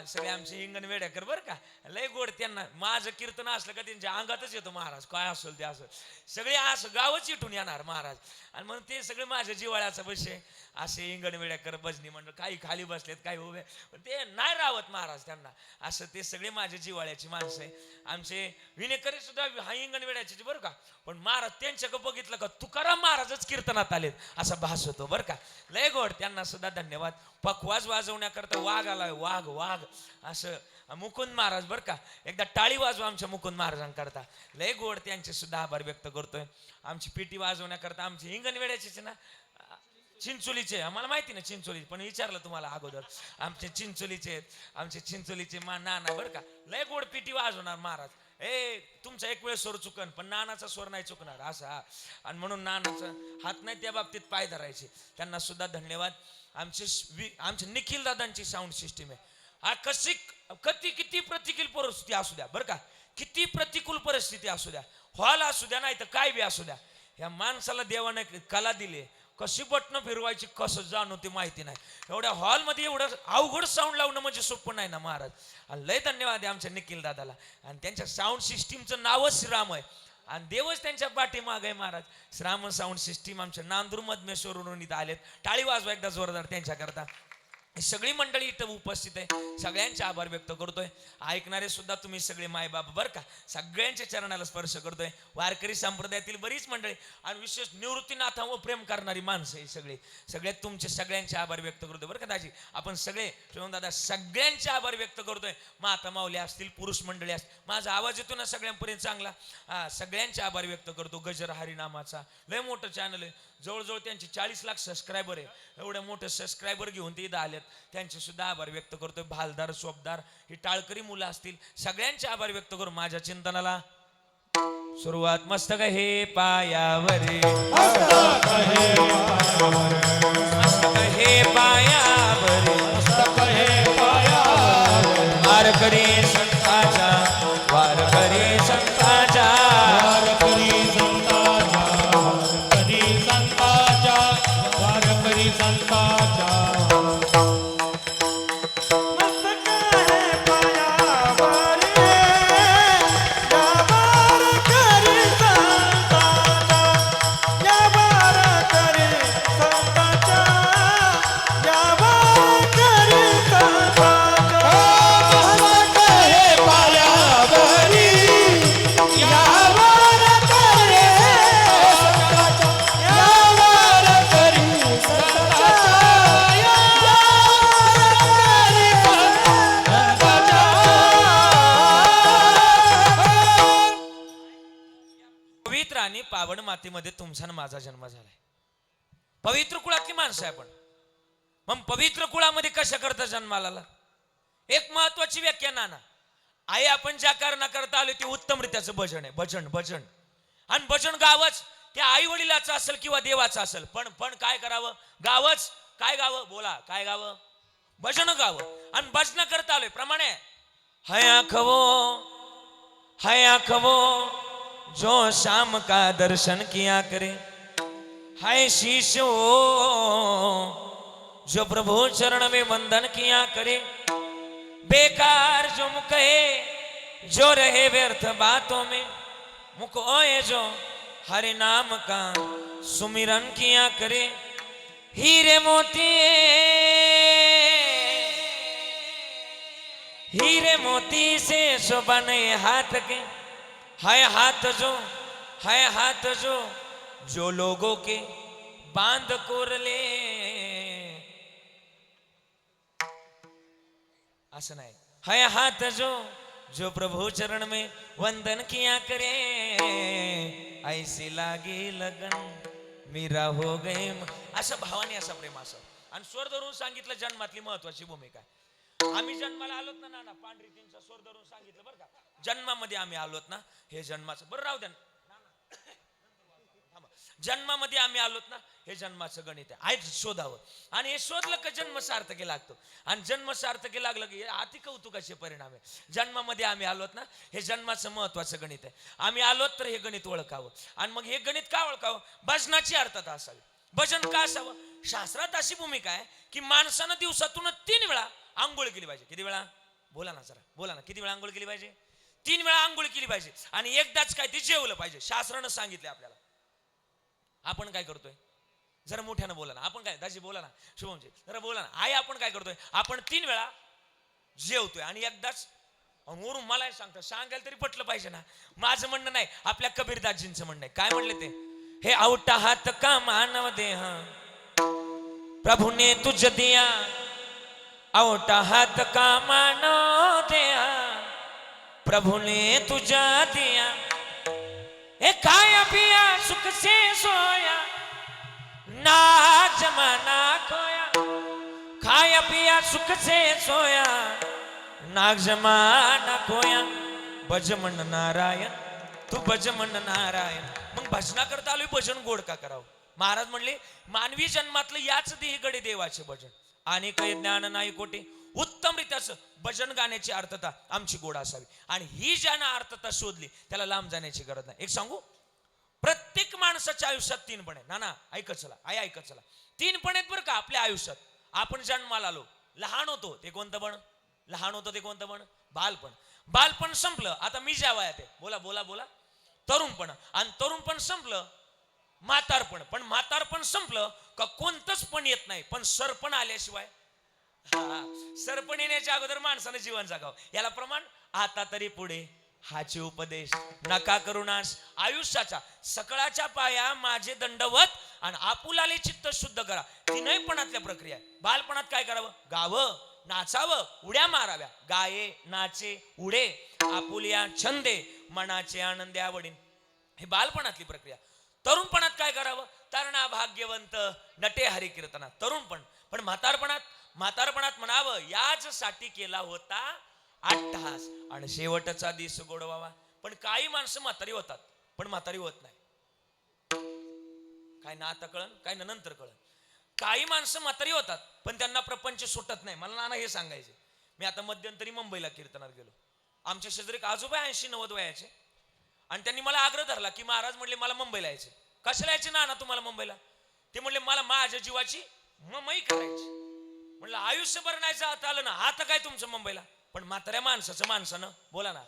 सगळे आमचे हिंगण वेड्याकर, बरं का, लय गोड. त्यांना माझं कीर्तन असलं का त्यांच्या अंगातच येतो महाराज, काय असेल ते असेल, सगळे असं गावच इटून येणार महाराज. आणि म्हणून ते सगळे माझ्या जिवाळ्याचा विषय. असे हिंगण वेड्याकर, भजनी मंडळ, काही खाली बसलेत, काही उभे, पण ते नाही राहत महाराज त्यांना. असं ते सगळे माझ्या जिवाळ्याची माणसं आहे. आमचे विनेकरी सुद्धा हा हिंगण वेड्याचे, बरं का, पण महाराज त्यांच्याकडे बघितलं का तुकाराम महाराजच कीर्तनात आलेत असा भास होतो, बरं का, लय गोड. त्यांना सुद्धा धन्यवाद. पखवाज वाजवण्याकरता वाघ आलाय, वाघ वाघ असं मुकुंद महाराज, बरं का, एकदा टाळी वाजवा आमच्या मुकुंद महाराजांकरता, लय गोड. त्यांचे सुद्धा आभार व्यक्त करतोय. आमची पेटी वाजवण्याकरता आमची हिंगण वेड्याचीच ना, चिंचोलीचे, आम्हाला माहिती ना चिंचोली, पण विचारलं तुम्हाला अगोदर, आमचे चिंचोलीचे, आमचे चिंचोलीचे नाना, बरं का, लय गोड पेटी वाजवणार महाराज. तुमचा एक वेळ स्वर चुकन पण नानाचा स्वर नाही चुकणार असा. आणि म्हणून नानाचा हात नाही त्या बाबतीत पाय धरायचे. त्यांना सुद्धा धन्यवाद. आमचे निखिल दादांची साऊंड सिस्टीम आहे. हा किती प्रतिकूल परिस्थिती असू द्या, बरं का, किती प्रतिकूल परिस्थिती असू द्या, हॉल असू द्या नाही तर काय बी असू द्या, या माणसाला देवाने कला दिली. कशी बटणं फिरवायची, कसं जाणू ते माहिती नाही. एवढ्या हॉलमध्ये एवढं अवघड साऊंड लावणं म्हणजे सोपं नाही ना महाराज. आणि लय धन्यवाद आहे आमच्या निखिल दादाला. आणि त्यांच्या साऊंड सिस्टीमचं नावच श्रीराम आहे आणि देवच त्यांच्या पाठीमाग आहे महाराज. श्राम साऊंड सिस्टीम आमच्या नांदूर मधमेश्वरून इथं आलेत. टाळी वाजवा एकदा जोरदार त्यांच्याकरता. सगळी मंडळी इथं उपस्थित आहे. सगळ्यांचे आभार व्यक्त करतोय. ऐकणारे सुद्धा तुम्ही सगळे मायबाप, बरं का, सगळ्यांच्या चरणाला स्पर्श करतोय. वारकरी संप्रदायातील बरीच मंडळी आणि विशेष निवृत्तीनाथांवर प्रेम करणारी माणसं आहे सगळ्यात तुमचे सगळ्यांचे आभार व्यक्त करतोय, बरं का दाजी. आपण सगळे दादा सगळ्यांचे आभार व्यक्त करतोय. माता माऊली असतील, पुरुष मंडळी असतील, माझा आवाज येतो ना सगळ्यांपर्यंत चांगला, सगळ्यांचे आभार व्यक्त करतो. गजर हरिनामाचा लय मोठं चॅनल आहे. जवळजवळ त्यांचे 40 लाख सबस्क्रायबर आहे. एवढे मोठे सबस्क्रायबर घेऊन ते इथं आलेत. त्यांचे सुद्धा आभार व्यक्त करतोय. भालदार, सोपदार, ही टाळकरी मुलं असतील, सगळ्यांचे आभार व्यक्त करू. माझ्या चिंतनाला सुरुवात मस्तक हे पायावरे, मस्तक हे पायावरे, मस्तक हे पायावरे, मस्तक हे पायावरे, वारकरी संतांचा, वारकरी संतांचा, वारकरी संतांचा, वारकरी संतांचा, वारकरी संतांचा. पावन मातीमध्ये तुमचा आणि माझा जन्म झालाय. पवित्र कुळातली माणसं आहे आपण. मग पवित्र कुळामध्ये कशा करता जन्माला? एक महत्वाची व्याख्या नाना, आई आपण ज्या कारणाकरता आलो ते उत्तमरित्याचं भजन आहे. भजन आणि भजन गावच, त्या आई वडिलाचं असेल किंवा देवाचं असेल, पण काय करावं? गावच. काय गावं? बोला, काय गावं? भजन गावं. आणि भजन करता आलोय प्रमाणे हया खवो जो शाम का दर्शन किया करे, हाय शीश हो जो प्रभु चरण में वंदन किया करे, बेकार जो मुख है जो रहे व्यर्थ बातों में, मुख ओए जो हरि नाम का सुमिरन किया करे, हीरे मोती हीरे मोती से शोभने हाथ के, है हाथ जो लोगों के बांध कोर ले, असं नाही, है हाथ जो प्रभु चरण में वंदन किया करे, ऐसी लागे लगन मीरा हो गए, असं भावाने असं प्रेम असं. आणि स्वर धरून सांगितलं जन्मातली महत्वाची भूमिका. आम्ही जन्माला आलोत ना नाना, पांढरीतींचा स्वर धरून सांगितलं बरं का. जन्मामध्ये आम्ही आलोत ना, हे जन्माचं बरं राहू द्या जन्मामध्ये आम्ही आलोत ना, हे जन्माचं गणित आहे. शोधावं आणि हे शोधलं का जन्म सार्थकी लागतो. आणि जन्म सार्थकी लागलं की अति कौतुकाचे परिणाम आहे. जन्मामध्ये आम्ही आलोत ना, हे जन्माचं महत्वाचं गणित आहे. आम्ही आलोत तर हे गणित ओळखावं. आणि मग हे गणित का ओळखावं? भजनाची अर्थता असावी. भजन का असावं? शास्त्रात अशी भूमिका आहे की माणसानं दिवसातून 3 वेळा आंघोळ केली पाहिजे. किती वेळा? बोला ना जरा, बोला ना. किती वेळा आंघोळ केली पाहिजे? 3 वेळा आंघोळ केली पाहिजे. आणि एकदाच काय ते जेवलं पाहिजे. शास्त्रानं सांगितले आपल्याला. आपण काय करतोय? जरा मोठ्यानं बोला ना. आपण काय, दाजी बोला ना, शुभमजी जरा बोला ना. आई आपण काय करतोय? आपण 3 वेळा जेवतोय आणि एकदाच. वरून मला सांगतो, सांगायला तरी पटलं पाहिजे ना. माझं म्हणणं नाही, आपल्या कबीरदासजींचं म्हणणं आहे. काय म्हणले ते? हे औटा हात का मानव देह प्रभु ने तुझ दिया, औटा हात का मानव देह प्रभु ने तुझा दिया, ए खाया पिया सुख से सोया ना जमाना खोया, खाया पिया सुख से सोया नाग जमाना खोया, भज मन नारायण तू भज मन नारायण. मग भजना करता आलोय, भजन गोड का करावं? महाराज म्हणले मानवी जन्मातलं याच देही गडे देवाचे भजन, आणि काही ज्ञान नाही कोटे. उत्तम रीत्याचं भजन गाण्याची अर्थता आमची गोड असावी. आणि ही ज्यानं अर्थता शोधली त्याला लांब जाण्याची गरज नाही. एक सांगू, प्रत्येक माणसाच्या आयुष्यात 3 पण आहे. ना ऐकत चला, ऐकत चला. 3 पण आहेत बरं का आपल्या आयुष्यात. आपण जन्माला आलो, लहान होतो ते कोणतं पण? लहान होतो ते कोणतं पण? बालपण. बालपण संपलं, आता मी ज्या वयात आहे, बोला बोला बोला, तरुणपण. आणि तरुणपण संपलं, म्हातारपण. पण म्हातारपण संपलं का कोणतंच पण येत नाही. पण सरपण आल्याशिवाय, सरपण येण्याच्या अगोदर माणसानं जीवन जगावं. याला प्रमाण आता तरी पुढे हाचे उपदेश नका करुणास आयुष्याचा सकळाच्या पाया माझे दंडवत, आणि आपुलाले चित्त शुद्ध करा. 3 पणातल्या प्रक्रिया. बालपणात काय करावं? गावं, नाचावं, उड्या माराव्या. गाये, नाचे, उडे, आपुलिया छंदे, मनाचे आनंदे आवडीन. हे बालपणातली प्रक्रिया. तरुणपणात काय करावं? तरणा भाग्यवंत नटे हरी कीर्तना. तरुणपण. पण म्हातारपणात म्हणावं याच साठी केला होता अट्टहास, आणि शेवटचा दिस गोडवावा. पण काही माणसं म्हातारी होतात पण म्हातारी होत नाही. काय ना आता कळण, काय ना नंतर कळण. काही माणसं म्हातारी होतात पण त्यांना प्रपंच सुटत नाही. मला नाना हे सांगायचे. मी आता मध्यंतरी मुंबईला कीर्तनात गेलो. आमच्या शेजारी एक आजोबा 80-90 वयाचे, आणि त्यांनी मला आग्रह धरला की महाराज म्हणले मला मुंबईला यायचे. कशाला यायचे नाना तुम्हाला मुंबईला? ते म्हणले मला माझ्या जीवाची ममई करायची. म्हणलं आयुष्यभर नाही जात आलं ना, आता काय तुमचं मुंबईला? पण म्हाताऱ्या माणसानं, बोला ना,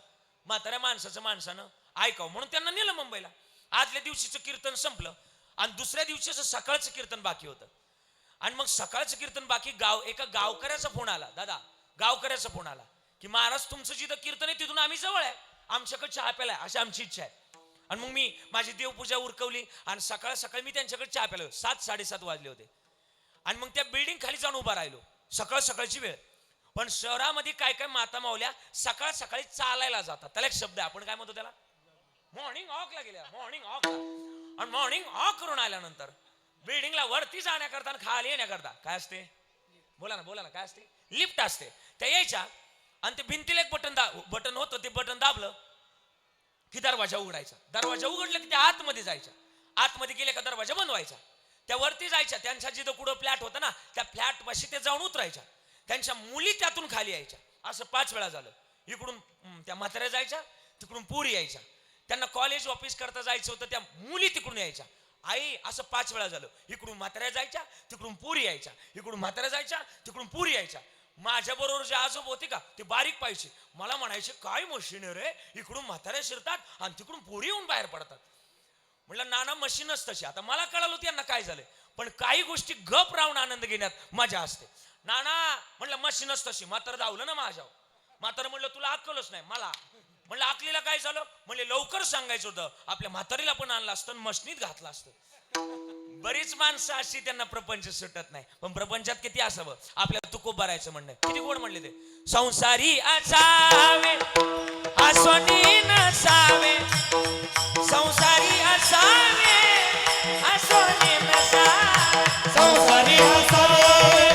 म्हाताऱ्या माणसानं ऐकावं म्हणून त्यांना नेलं मुंबईला. आदल्या दिवशीचं कीर्तन संपलं आणि दुसऱ्या दिवशीचं सकाळचं कीर्तन बाकी होतं. आणि मग सकाळचं कीर्तन बाकी, एका गावकऱ्याचा फोन आला. दादा, गावकऱ्याचा फोन आला की महाराज तुमचं जिथं कीर्तन आहे तिथून आम्ही जवळ आहे, आमच्याकडे चहा प्यायला अशी आमची इच्छा आहे. आणि मग मी माझी देवपूजा उरकवली आणि सकाळी मी त्यांच्याकडे चहा प्यायला 7-7:30 वाजले होते. आणि मग त्या बिल्डिंग खाली जाऊन उभा राहिलो. सकाळची वेळ. पण शहरामध्ये काय काय माता मावल्या सकाळी चालायला जातात. त्याला एक शब्द आहे, आपण काय म्हणतो त्याला? मॉर्निंग वॉकला गेल्या. मॉर्निंग वॉकला. आणि मॉर्निंग वॉक करून आल्यानंतर बिल्डिंगला वरती जाण्याकरता आणि खाली येण्याकरता काय असते? बोला ना काय असते? लिफ्ट असते. त्या यायच्या आणि ते भिंतीला एक बटन होतं, ते बटन दाबलं की दरवाजा उघडायचा. दरवाजा उघडला की त्या आतमध्ये जायच्या. आतमध्ये गेले का दरवाजा बंद व्हायचा. त्या वरती जायच्या. त्यांच्या जिथं कुठं फ्लॅट होता ना त्या फ्लॅट पाशी ते जाऊन उतरायच्या. त्यांच्या मुली त्यातून खाली यायच्या. असं 5 वेळा झालं. इकडून त्या म्हाताऱ्या जायच्या, तिकडून पुरी यायच्या. त्यांना कॉलेज ऑफिस करता जायचं होतं, त्या मुली तिकडून यायच्या. आई असं 5 वेळा झालं, इकडून म्हाताऱ्या जायच्या, तिकडून पुरी यायच्या, इकडून म्हाताऱ्या जायच्या, तिकडून पुरी यायच्या. माझ्या बरोबर जे आजोबा होते का ते बारीक पाहिजे, मला म्हणायचे काय मशीन रे, इकडून म्हाताऱ्या शिरतात आणि तिकडून पुरी येऊन बाहेर पडतात. म्हटलं नाना मशीनच तशी. आता मला कळालं होतं यांना काय झालं, पण काही गोष्टी गप राहून आनंद घेण्यात मजा असते. नाना म्हटलं मशीनच तशी. म्हातारं धावलं ना माझ्यावर. म्हातारं म्हटलं तुला अक्कलच नाही. मला म्हणलं अकलीला काय झालं, म्हणजे लवकर सांगायचं होतं, आपल्या म्हातारीला पण आणलं असतं, मशनीत घातलं असतं. बरीच माणसं अशी त्यांना प्रपंच सुटत नाही, पण प्रपंचात किती असावं, आपल्याला तुकोब भरायचं म्हणणं. किती गोड म्हणले ते, संसारी असावे असोनी नसावे, संसारी असावे असोनी नसावे, संसारी असावे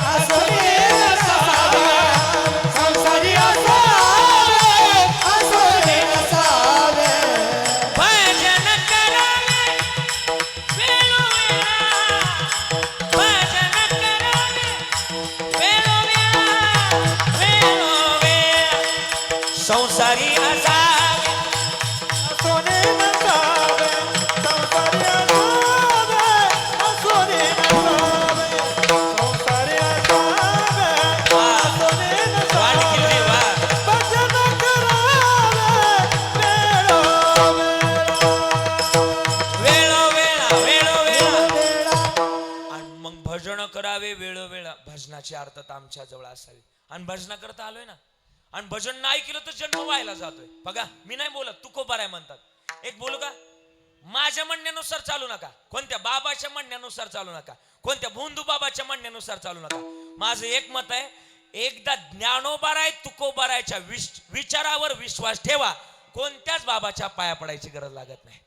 असोनी नसावे, संसारी असावे असोनी नसावे. भजन करावे वेळोवेळा, भजन करावे वेळोवेळा, वेळोवेळा. संसारी असावे असोनी नसावे, संसारी असावे असोनी नसावे, संसारी असावे असोनी वाट केली वा. नसावे. भजन करावे वेळोवेळा, वेळोवेळा. वेळोवेळा. आणि मग भजन करावे वेळोवेळा. भजनाची अर्थता आमच्या जवळ असावी. आणि भजना करता आलोय ना, आणि भजन नाही केलं तर जन्म व्हायला जातोय. बघा मी नाही बोलत, तुकोबार आहे म्हणतात. एक बोलू का, माझ्या म्हणण्यानुसार चालू नका, कोणत्या बाबाच्या म्हणण्यानुसार चालू नका, कोणत्या भोंदू बाबाच्या म्हणण्यानुसार चालू नका. माझं एक मत आहे, एकदा ज्ञानोबाराय तुकोबारायच्या विचारावर विश्वास ठेवा, कोणत्याच बाबाच्या पाया पडायची गरज लागत नाही.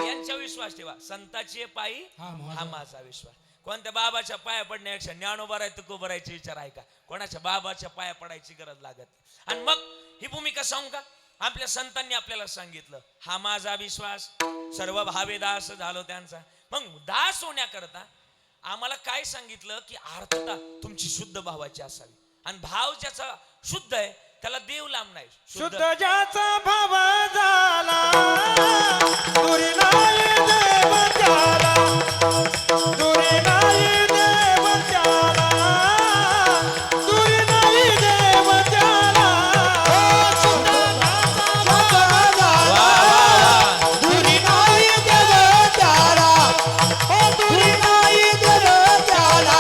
यांच्या विश्वास ठेवा, संताची पायी हा माझा विश्वास. कोणत्या बाबाच्या पाया पडण्यापेक्षा ज्ञानोबाराय तुकोबारायचे विचार आहे का, कोणाच्या बाबाच्या पाया पडायची गरज लागत नाही. आणि मग ही भूमिका सांगू का, आपल्या संतांनी आपल्याला सांगितलं हा माझा विश्वास, सर्व भावे दास झालो त्यांचा. मग दास होण्याकरता आम्हाला काय सांगितलं की अर्थता तुमची शुद्ध भावाची असावी, आणि भाव ज्याचा शुद्ध आहे त्याला देव लांब नाही. शुद्ध ज्याचा भाव झाला, दुरी नाही देव त्याला, दुरी नाही देव त्याला, दुरी नाही देव त्याला. शुद्ध ज्याचा भाव झाला, दुरी नाही देव त्याला, दुरी नाही देव त्याला,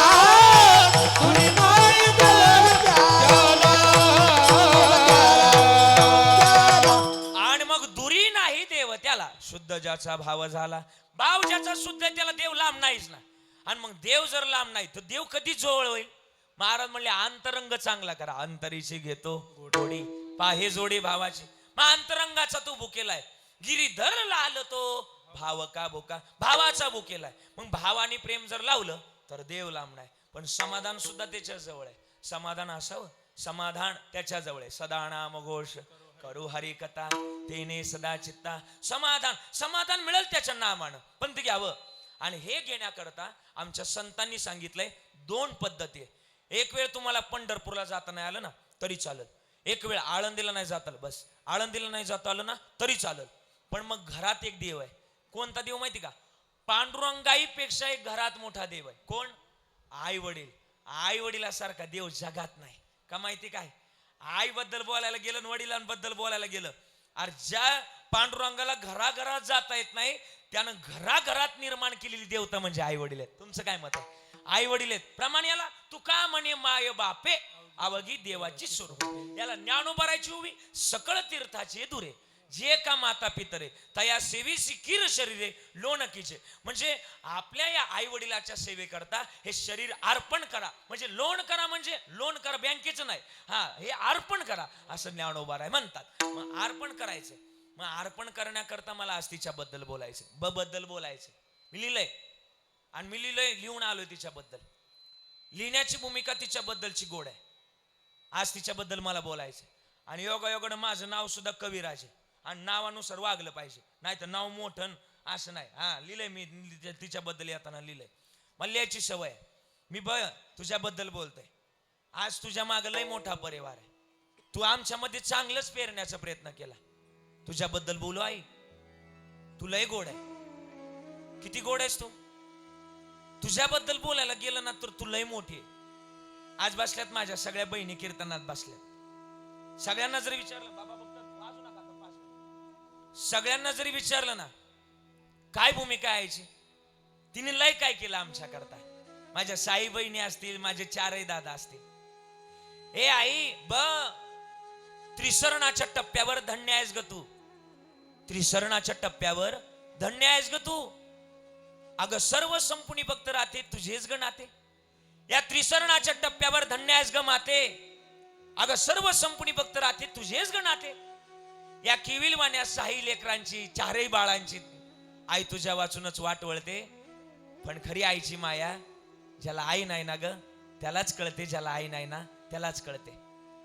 दुरी नाही देव त्याला. आणि मग दुरी नाही देव त्याला. शुद्ध ज्याचा भाव झाला, भाव ज्याचा शुद्ध आहे त्याला देव लांब नाहीच ना. आणि मग देव जर लांब नाही तर देव कधी जवळ होईल. महाराज म्हणले अंतरंग चांगला करा, अंतरीची घेतो गोडी पाहे जोडी भावाची. मग अंतरंगाचा तो भुकेलाय, गिरीधर लाल तो भाव का भुका, भावाचा भुकेलाय. मग भावाने प्रेम जर लावलं तर देव लांब नाही, पण समाधान सुद्धा त्याच्या जवळ आहे. समाधान असावं, समाधान त्याच्या जवळ आहे. सदा नाम घोष करू हरी कथा, तेने सदा चित्ता समाधान. समाधान मिळेल त्याच्या नामानं, पण ते घ्यावं. आणि हे घेण्याकरता आमच्या संतांनी सांगितलंय 2 पद्धती आहे. एक वेळ तुम्हाला पंढरपूरला जाता नाही आलं ना तरी चालेल, एक वेळ आळंदीला नाही जाता आलं, बस आळंदीला नाही जाता आलं ना तरी चालेल. पण मग घरात एक देव आहे. कोणता देव माहिती का, पांडुरंगाईपेक्षा एक घरात मोठा देव आहे. कोण, आई वडील. आई वडिलासारखा देव जगात नाही का. माहिती काय, आई बद्दल बोलायला गेलं, वडिलांबद्दल बोलायला गेलं, अरे ज्या पांडुरंगाला घराघरात जाता येत नाही त्यानं घराघरात निर्माण केलेली देवता म्हणजे आई वडील आहेत. तुमचं काय मत आहे, आई वडील आहेत. प्रमाण याला तू का म्हणे माय बापे अवघी देवाची स्वरूप, याला ज्ञानोबारायची उभी सकळ तीर्थाचे दुरे, जे का माता पितरे तया सेवेसी किर शरीरे लोणकीचे. म्हणजे आपल्या या आई वडिलाच्या सेवेकरता हे शरीर अर्पण करा, म्हणजे लोण करा, म्हणजे लोण करा बँकेचं नाही, हा हे अर्पण करा असं ज्ञानोबाराय म्हणतात. मग अर्पण करायचं. मग अर्पण करण्याकरता मला आज तिच्याबद्दल बोलायचं, बद्दल बोलायचं. मी लिहिलंय आणि मी लिहिलंय, लिहून आलोय तिच्याबद्दल. लिहिण्याची भूमिका तिच्याबद्दलची गोड आहे. आज तिच्याबद्दल मला बोलायचं. आणि योगायोगानं माझं नाव सुद्धा कविराज आहे, आणि नावानुसार वागलं पाहिजे, नाही तर नाव मोठं असं नाही. हा लिहिलंय मी तिच्याबद्दल, येताना लिहिलंय. मला लिहायची सवय आहे. मी तुझ्याबद्दल बोलतोय. आज तुझ्या मागे लय मोठा परिवार आहे, तू आमच्यामध्ये चांगलंच पेरण्याचा प्रयत्न केला. तुझ्याबद्दल बोलू आई, तू लय गोड आहे. किती गोड आहेस तू. तुझ्याबद्दल बोलायला गेलं ना तर तू लय मोठी आहे. आज बसल्यात माझ्या सगळ्या बहिणी कीर्तनात बसल्यात. सगळ्यांना जरी विचारलं बाबा बघतात वाजू नका आता 5 मिनिट. सगळ्यांना जरी विचारलं ना काय भूमिका आहे तिने लय काय केलं आमच्या करता. माझ्या साई बहिणी असतील, माझे 4 दादा असतील. ए आई त्रिसरणाच्या टप्प्यावर धन्य आहेस ग तू. त्रिसरणाच्या टप्प्यावर धन्य आहेस ग तू. अगं सर्व संपुनी भक्त राहते तुझेच ग नाते. या त्रिसरणाच्या टप्प्यावर धन्य आहेस ग माते. अगं सर्व संपुनी भक्त राहते तुझेच ग नाते. या किविलवाण्या 6 लेकरांची 4 बाळांची आई तुझ्या वाचूनच वाट वळते. पण खरी आईची माया ज्याला आई नाही ना ग त्यालाच कळते, ज्याला आई नाही ना त्यालाच कळते.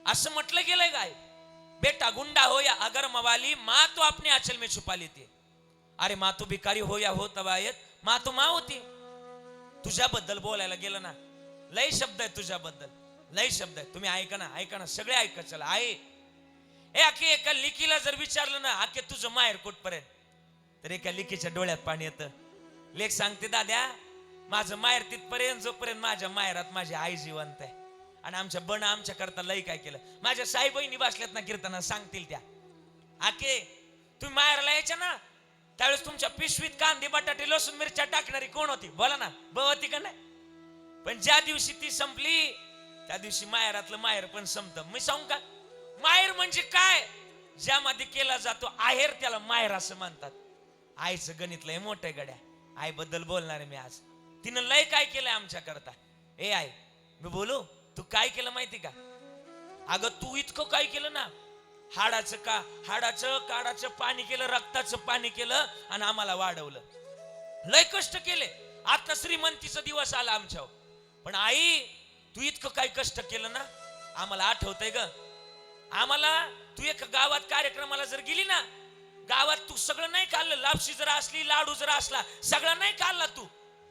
असं म्हटलं गेलंय काय. बेटा गुंडा हो या अगर मवाली माँ तो अपने आंचल में छुपा लेती. अरे माँ तो भिकारी हो या हो तबायत माँ तो माँ होती. तुझ्याबद्दल बोलायला गेलं ना लय शब्द आहे तुझ्याबद्दल, लय शब्द आहे. तुम्ही ऐका ना सगळे ऐका. चला आहे ए आखे एका लिकीला जर विचारलं ना आखे तुझं माहेर कुठपर्यंत तर एका लिकीच्या डोळ्यात पाणी येतं. लेख सांगते दाद्या माझं माहेर तिथपर्यंत जोपर्यंत माझ्या माहेरात माझी आई जिवंत आहे. आणि आमच्या बन आमच्या करता लय काय केलं. माझ्या साई बहिणी बसल्यात ना कीर्तना सांगतील त्या. आके तुम्ही माहेरला यायच्या ना त्यावेळेस तुमच्या पिशवीत कांदे बटाटे लसूण मिरच्या टाकणारी कोण होती बोला ना. होती का नाही. पण ज्या दिवशी ती संपली त्या दिवशी माहेरातलं माहेर पण संपतं. मी सांगू का माहेर म्हणजे काय. ज्यामध्ये केला जातो आहेर त्याला माहेर असं म्हणतात. आईचं गणित लय मोठं गड्या. आई बद्दल बोलणार आहे मी आज. तिनं लय काय केलंय आमच्या करता. ए आई मी बोलू तू काय केलं माहिती का. अगं तू इतकं काय केलं ना. हाडाचं काडाचं पाणी केलं, रक्ताचं पाणी केलं आणि आम्हाला वाढवलं. लय कष्ट केले. आता श्रीमंतीचा दिवस आला आमच्यावर. पण आई तू इतकं काय कष्ट केलं ना आम्हाला आठवतंय ग. आम्हाला तू एका गावात कार्यक्रमाला जर गेली ना गावात तू सगळं नाही खाल्लं. लापशी जर असली लाडू जर असला सगळं नाही खाल्ला. तू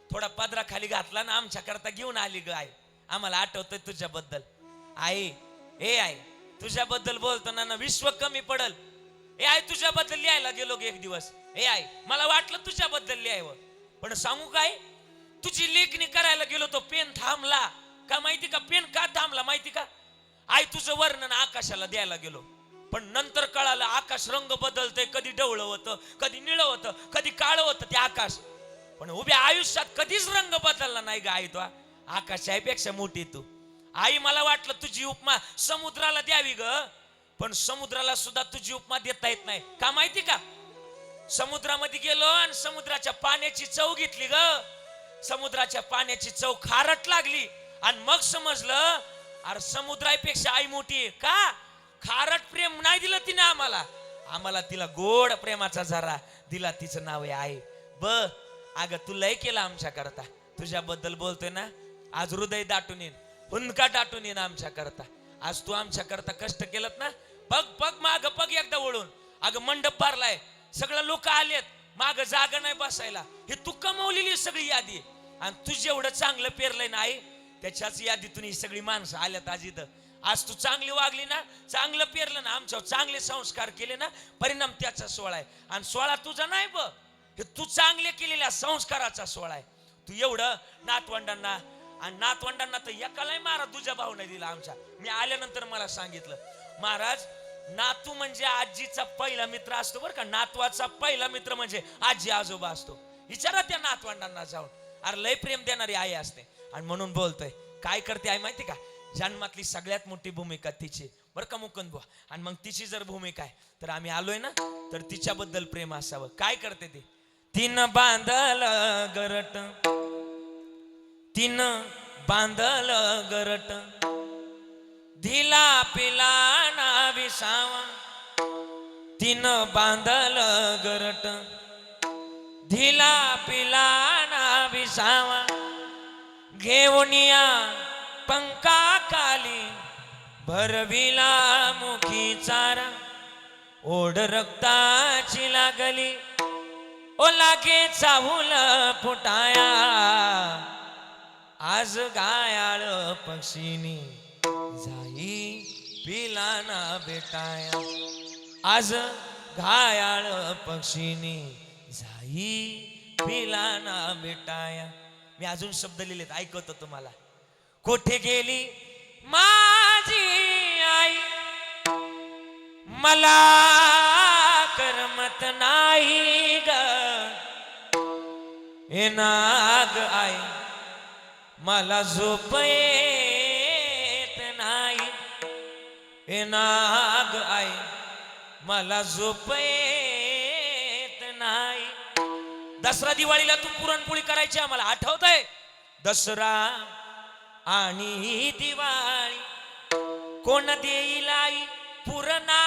थोडा पदरा खाली घातला ना आमच्या करता घेऊन आली ग आई. आम्हाला आठवतंय तुझ्याबद्दल. आई ए आई तुझ्याबद्दल बोलताना ना विश्व कमी पडल. ए आई तुझ्याबद्दल लिहायला गेलो ग एक दिवस. ए आई मला वाटलं तुझ्याबद्दल लिहावं पण सांगू काय तुझी लेखणी करायला गेलो तो पेन थांबला. का माहिती का पेन का थांबला माहिती का. आई तुझं वर्णन आकाशाला द्यायला गेलो पण नंतर कळालं आकाश रंग बदलतंय. कधी डवळं होतं, कधी निळं होतं, कधी काळं होतं ते आकाश. पण उभ्या आयुष्यात कधीच रंग बदलला नाही ग आई. तो आकाशापेक्षा मोठी तू. आई मला वाटलं तुझी उपमा समुद्राला द्यावी ग पण समुद्राला सुद्धा तुझी उपमा देता येत नाही. का माहिती का समुद्रामध्ये गेलो आणि समुद्राच्या पाण्याची चव घेतली ग. समुद्राच्या पाण्याची चव खारट लागली आणि मग समजलं अरे समुद्रापेक्षा आई मोठी आहे. का खारट प्रेम नाही दिलं तिने आम्हाला तिला गोड प्रेमाचा झरा दिला. तिचं नाव आहे आई. अगं तू लय केलं आमच्या करता. तुझ्याबद्दल बोलतोय ना आज हृदय दाटून येईन, हुंदका दाटून येईन आमच्या करता. आज तू आमच्या करता कष्ट केलं ना. पग माग पग एकदा वळून. अगं मंडप भरलाय, सगळं लोक आलेत, माग जागा नाही बसायला. हे तू कमवलेली सगळी यादी आणि तू जेवढं चांगलं पेरलंय ना आई त्याच्याच यादीतून ही सगळी माणसं आल्यात आज इथं. आज तू चांगली वागली ना, चांगलं पेरलं ना, आमच्यावर चांगले संस्कार केले ना, परिणाम त्याचा सोहळा आहे. आणि सोहळा तुझा नाही हे तू चांगले केलेल्या संस्काराचा सोहळा आहे. तू एवढं नातवंडांना आणि नातवंडांना तर एकालाही महाराज तुझ्या भाऊने दिला आमच्या. मी आल्यानंतर मला सांगितलं महाराज नातू म्हणजे आजीचा पहिला मित्र असतो बरं का. नातवाचा पहिला मित्र म्हणजे आजी आजोबा असतो. विचारा त्या नातवंडांना जाऊन. अरे लय प्रेम देणारी आई असते. आणि म्हणून बोलतोय काय करते आई माहिती का. जन्मातली सगळ्यात मोठी भूमिका तिची बरं का मुकुंद बुवा. आणि मग तिची जर भूमिका आहे तर आम्ही आलोय ना तर तिच्याबद्दल प्रेम असावं. काय करते ते. तिनं बांधल गरट धिला पिला ना विसावा. तिनं बांधल गरट धिला पिला ना विसावा. घेऊनिया पंका काली भरविला मुखी चारा. ओढ रक्ताची लागली ओ लागे चाहूल फुटाया. आज घायाळ पक्षीनी जाई पिला ना बेटाया. आज घायाळ पक्षीनी ही पिलाना मिटाया. मी अजून शब्द लिहिलेत, ऐकवतो तुम्हाला. कोठे गेली माझी आई, मला करमत नाही ग. हे नाग आई, मला झोप येत नाही. हे नाग आई, मला झोप येत नाही. दसरा दिवाळीला तू पुरणपोळी करायची आम्हाला, आठवतंय? दसरा आणि दिवाळी कोण देईल आई पुरणा.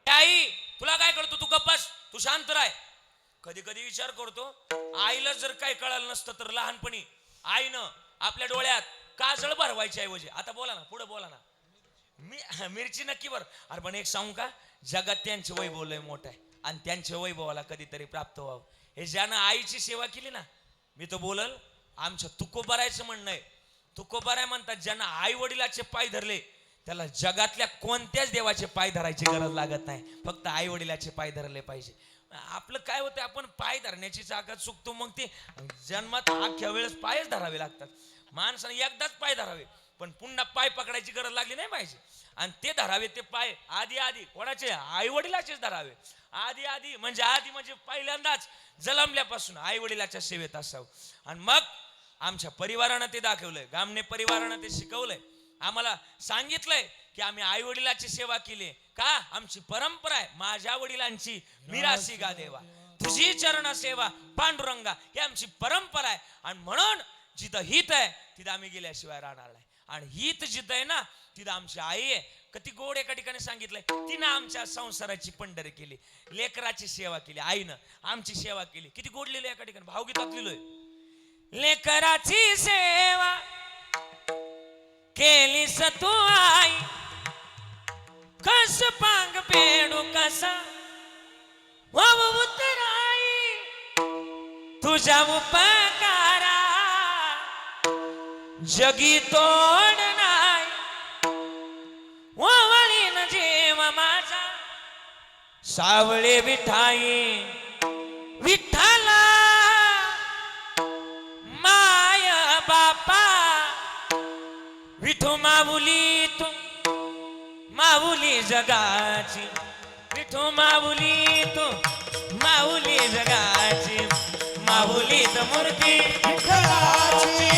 आई तुला काय कळतो, तू गप्प बस, तू शांत राह. कधी कधी विचार करतो, आईला जर काय कळालं नसतं तर लहानपणी आईनं आपल्या डोळ्यात काजळ भरवायची ऐवजी, आता बोला ना, पुढे बोला ना, मिरची नक्की भर. अरे पण एक सांगू का, जगात त्यांचे वैभव लय मोठं आहे आणि त्यांच्या वैभवाला कधीतरी प्राप्त व्हावं. हे ज्यानं आईची सेवा केली ना, मी तर बोलल, आमच्या तुकोबारायचं म्हणणं आहे, तुकोबाराय म्हणतात ज्यांना आई वडिलाचे पाय धरले त्याला जगातल्या कोणत्याच देवाचे पाय धरायची गरज लागत नाही, फक्त आई वडिलाचे पाय धरले पाहिजे. आपलं काय होतं, आपण पाय धरण्याची ताकद चुकतो, मग ते जन्मात अख्ख्या वेळेस पायच धरावे लागतात. माणसाने एकदाच पाय धरावे, पण पुन्हा पाय पकडायची गरज लागली नाही पाहिजे. आणि ते धरावे ते पाय आधी आधी कोणाचे, आई वडिलाचेच धरावे. आधी आधी म्हणजे पहिल्यांदाच जन्मल्यापासून आई वडिलाच्या सेवेत असावं. आणि मग आमच्या परिवारानं ते दाखवलंय, गामने परिवारानं ते शिकवलंय, आम्हाला सांगितलंय की आम्ही आई वडिलाची सेवा केली का, आमची परंपरा आहे. माझ्या वडिलांची मिरासी गा देवा, तुझी चरण सेवा पांडुरंगा, ही आमची परंपरा आहे. आणि म्हणून जिथं हित आहे तिथं आम्ही गेल्याशिवाय राहणार नाही. आणि हित जिथं आहे ना तिथं आमची आई आहे. किती गोड एका ठिकाणी सांगितलंय, तिनं आमच्या संसाराची पंढरी केली, लेकराची सेवा केली, आईनं आमची सेवा केली. किती गोड लिहिलं एका ठिकाणी, भावगीतात लिहिलोय, लेकराची सेवा केली तू आई, कस पांग पेडू कसा उतराई, तुझ्या उपकारा जगी तोड नाही, ओवळीन जीव माझा सावळे विठाई, विठ्ठला माय बापा, विठू माऊली तू माऊली जगाची, विठू माऊली तू माऊली जगाची, माऊली त मूर्ती विठ्ठलाची,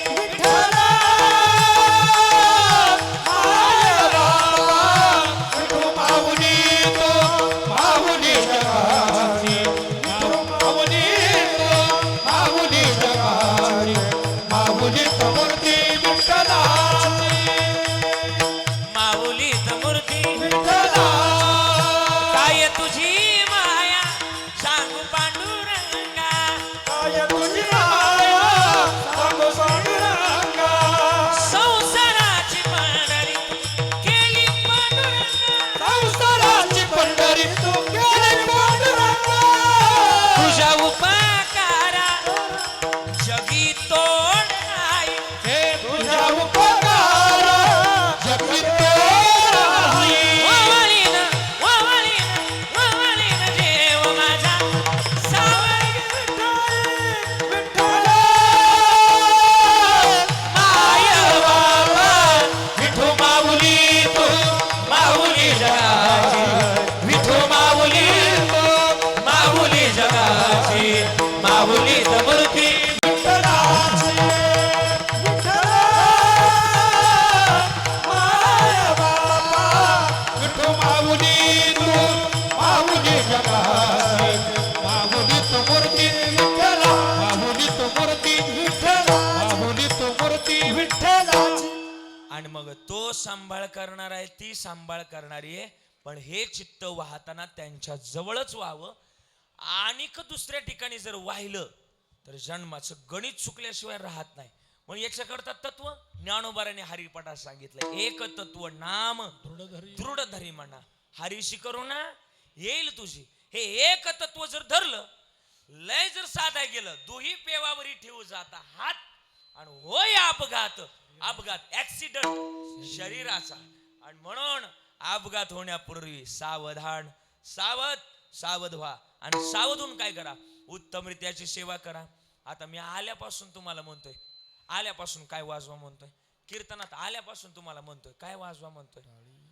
विठ्ठला विठू माऊली तो माऊली जगाची, विठू माऊली तो माऊली जगाची, माऊली तो मूर्ती विठ्ठलाची, माऊली त मूर्ती विठ्ठला काय तुझी माया सांगू पांडुरंगा, काय तुझी माया सांगू पांडुरंगा, आणि मग तो सांभाळ करणार आहे, ती सांभाळ करणारी आहे. पण हे चित्त वाहताना त्यांच्या जवळच व्हावं. आणि दुसऱ्या ठिकाणी जर वाहिलं तर जन्माचं गणित चुकल्याशिवाय राहत नाही. मग याच्याकरता तत्व ज्ञानोबाराने हरिपाठात सांगितलं, एक तत्व नाम दृढधरी म्हणा, हरीशी करुणा येईल तुझी. हे एक तत्व जर धरलं, लय जर साधा गेलं, दुही पेवावरी ठेवू जाता हात, आणि होय अपघात, अपघात ऍक्सिडेंट शरीराचा. आणि म्हणून अपघात होण्यापूर्वी सावधान, सावध व्हा. आणि सावधून काय करा, उत्तमरित्याची सेवा करा. आता मी आल्यापासून तुम्हाला म्हणतोय, आल्यापासून काय वाजवा म्हणतोय, कीर्तनात आल्यापासून तुम्हाला म्हणतोय काय वाजवा म्हणतोय,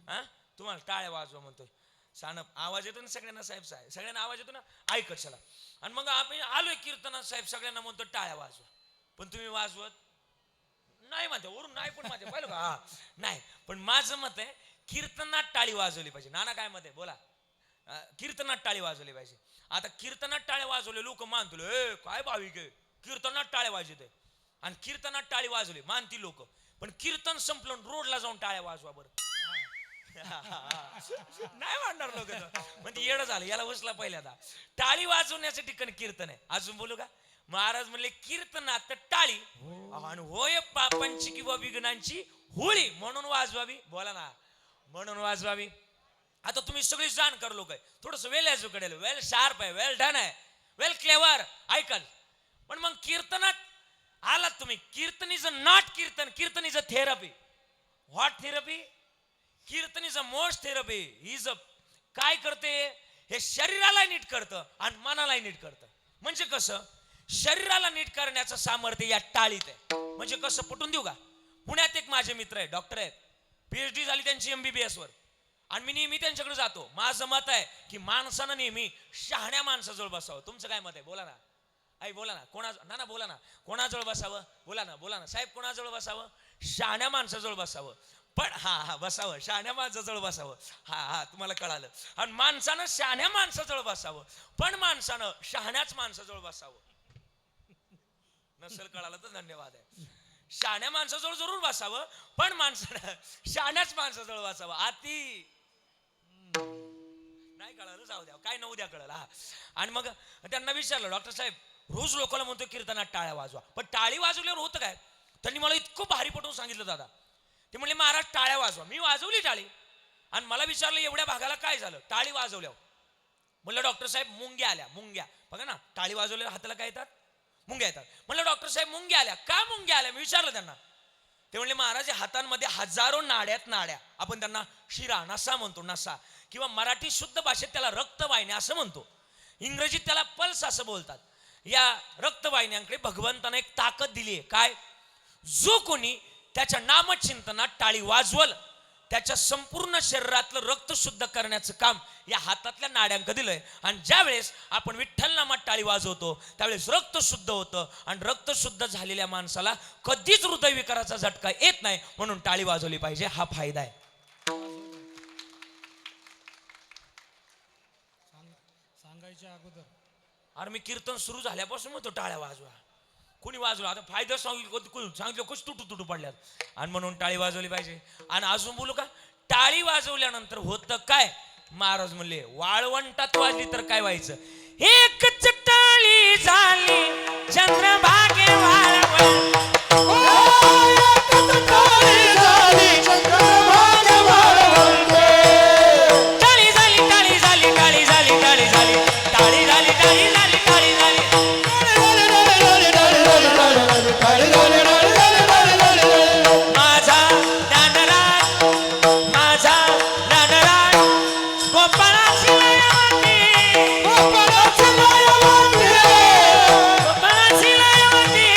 हा तुम्हाला टाळ्या वाजवा म्हणतोय. सानप आवाज येतो ना सगळ्यांना, साहेब सगळ्यांना आवाज येतो ना, ऐकत चला. आणि मग आपण आलोय कीर्तनात, साहेब सगळ्यांना म्हणतो टाळ्या वाजवा, पण तुम्ही वाजवत नाही म्हणते, वरून नाही पण माझ्या पाहिलं का, हा नाही. पण माझं मत आहे कीर्तनात टाळी वाजवली पाहिजे. नाना काय मत आहे बोला, कीर्तनात टाळी वाजवली पाहिजे. आता कीर्तनात टाळ्या वाजवले लोक मानतील, ए काय भाविक आहे कीर्तनात टाळ्या वाजवते, आणि कीर्तनात टाळी वाजवली मानती लोक. पण कीर्तन संपलं रोडला जाऊन टाळ्या वाजवा बरं, नाही म्हणणार लोक, म्हणजे येडं झालं याला उचला पहिल्यांदा. टाळी वाजवण्याचं ठिकाण कीर्तन आहे. अजून बोलू का, महाराज म्हणले कीर्तनात टाळी, आणि होय पापांची किंवा विघ्नांची होळी म्हणून वाजवावी. बोला ना, म्हणून वाजवावी. आता तुम्ही सगळी जाणकार लोक आहे, थोडस वेल कडेल, वेल शार्प आहे, वेल डन आहे, वेल क्लेवर, ऐकाल. पण मग कीर्तनात आलात तुम्ही, kirtan is a not kirtan, kirtan is a therapy. What therapy? Kirtan is a most therapy. Is a काय करते, हे शरीराला नीट करतं आणि मनालाही नीट करतं. म्हणजे कसं, शरीराला नीट करण्याचं सामर्थ्य या टाळीत आहे. म्हणजे कसं पटवून देऊ का, पुण्यात एक माझे मित्र आहे, डॉक्टर आहेत, PhD झाली त्यांची MBBS वर, आणि मी नेहमी त्यांच्याकडे जातो. माझं मत आहे की माणसानं नेहमी शहाण्या माणसाजवळ बसावं. तुमचं काय मत आहे बोला ना, आई बोला ना, कोणा ना बोला ना, कोणाजवळ बसावं, बोला ना साहेब, कोणाजवळ बसावं, शहाण्या माणसाजवळ बसावं. पण हा बसावं, शहाण्या माणसाजवळ बसावं, हा तुम्हाला कळालं. आणि माणसानं शहाण्या माणसाजवळ बसावं, पण माणसानं शहाण्याच माणसाजवळ बसावं. नसेल कळालं तर धन्यवाद आहे. शहाण्या माणसाजवळ जरूर बसावं, पण माणसानं शहाण्याच माणसाजवळ बसावं. आती नाही कळालं, जाऊ द्या, काय नऊ द्या कळलं. हा, आणि मग त्यांना विचारलं, डॉक्टर साहेब रोज लोकांना म्हणतो कीर्तनात टाळ्या वाजवा, पण टाळी वाजवल्यावर होतं काय. त्यांनी मला इतकं भारी पटवून सांगितलं दादा. ते म्हणले महाराज टाळ्या वाजवा. मी वाजवली टाळी, आणि मला विचारलं एवढ्या भागाला काय झालं टाळी वाजवल्यावर. म्हणलं डॉक्टर साहेब मुंग्या आल्या. मुंग्या बघा ना, टाळी वाजवल्यावर हाताला काय येतात, मुंग्या येतात. म्हणलं डॉक्टर साहेब मुंग्या आल्या का, मुंग्या आल्या, मी विचारलं त्यांना. ते म्हणले महाराज हातांमध्ये हजारो नाड्यात नाड्या, आपण त्यांना शिरा नसा म्हणतो, नसा, किंवा मराठी शुद्ध भाषेत त्याला रक्तवाहिन्या असं म्हणतो, इंग्रजीत त्याला पल्स असं बोलतात. या रक्तवाहिन्यांकडे भगवंताने एक ताकद दिली आहे. काय, जो कोणी त्याच्या नामचिंतनात टाळी वाजवल, त्याच्या संपूर्ण शरीरातलं रक्त शुद्ध करण्याचं काम या हातातल्या नाड्यांक दिलंय. आणि ज्या वेळेस आपण विठ्ठल नामात टाळी वाजवतो त्यावेळेस रक्त शुद्ध होतं, आणि रक्त शुद्ध झालेल्या माणसाला कधीच हृदयविकाराचा झटका येत नाही. म्हणून टाळी वाजवली पाहिजे, हा फायदा आहे. सांगायच्या अगोदर अरे मी कीर्तन सुरू झाल्यापासून मग तो टाळ्या वाजवा, कोणी वाजवला, आता फायदा सांगितलं कशी तुटू पडल्यात, आणि म्हणून टाळी वाजवली पाहिजे. आणि अजून बोलू का, टाळी वाजवल्यानंतर होतं काय, महाराज म्हणले वाळवंटात वाजली तर काय व्हायचं, एकच टाळी झाली चंद्रभागे वाळवंट, टाळी झाली टाळी झाली टाळी झाली टाळी झाली टाळी झाली टाळी झाली टाळी झाली. माझा ज्ञानराज, माझा ज्ञानराज, गोपाळाची लयवती, गोपाळाची लयवती, गोपाळाची लयवती,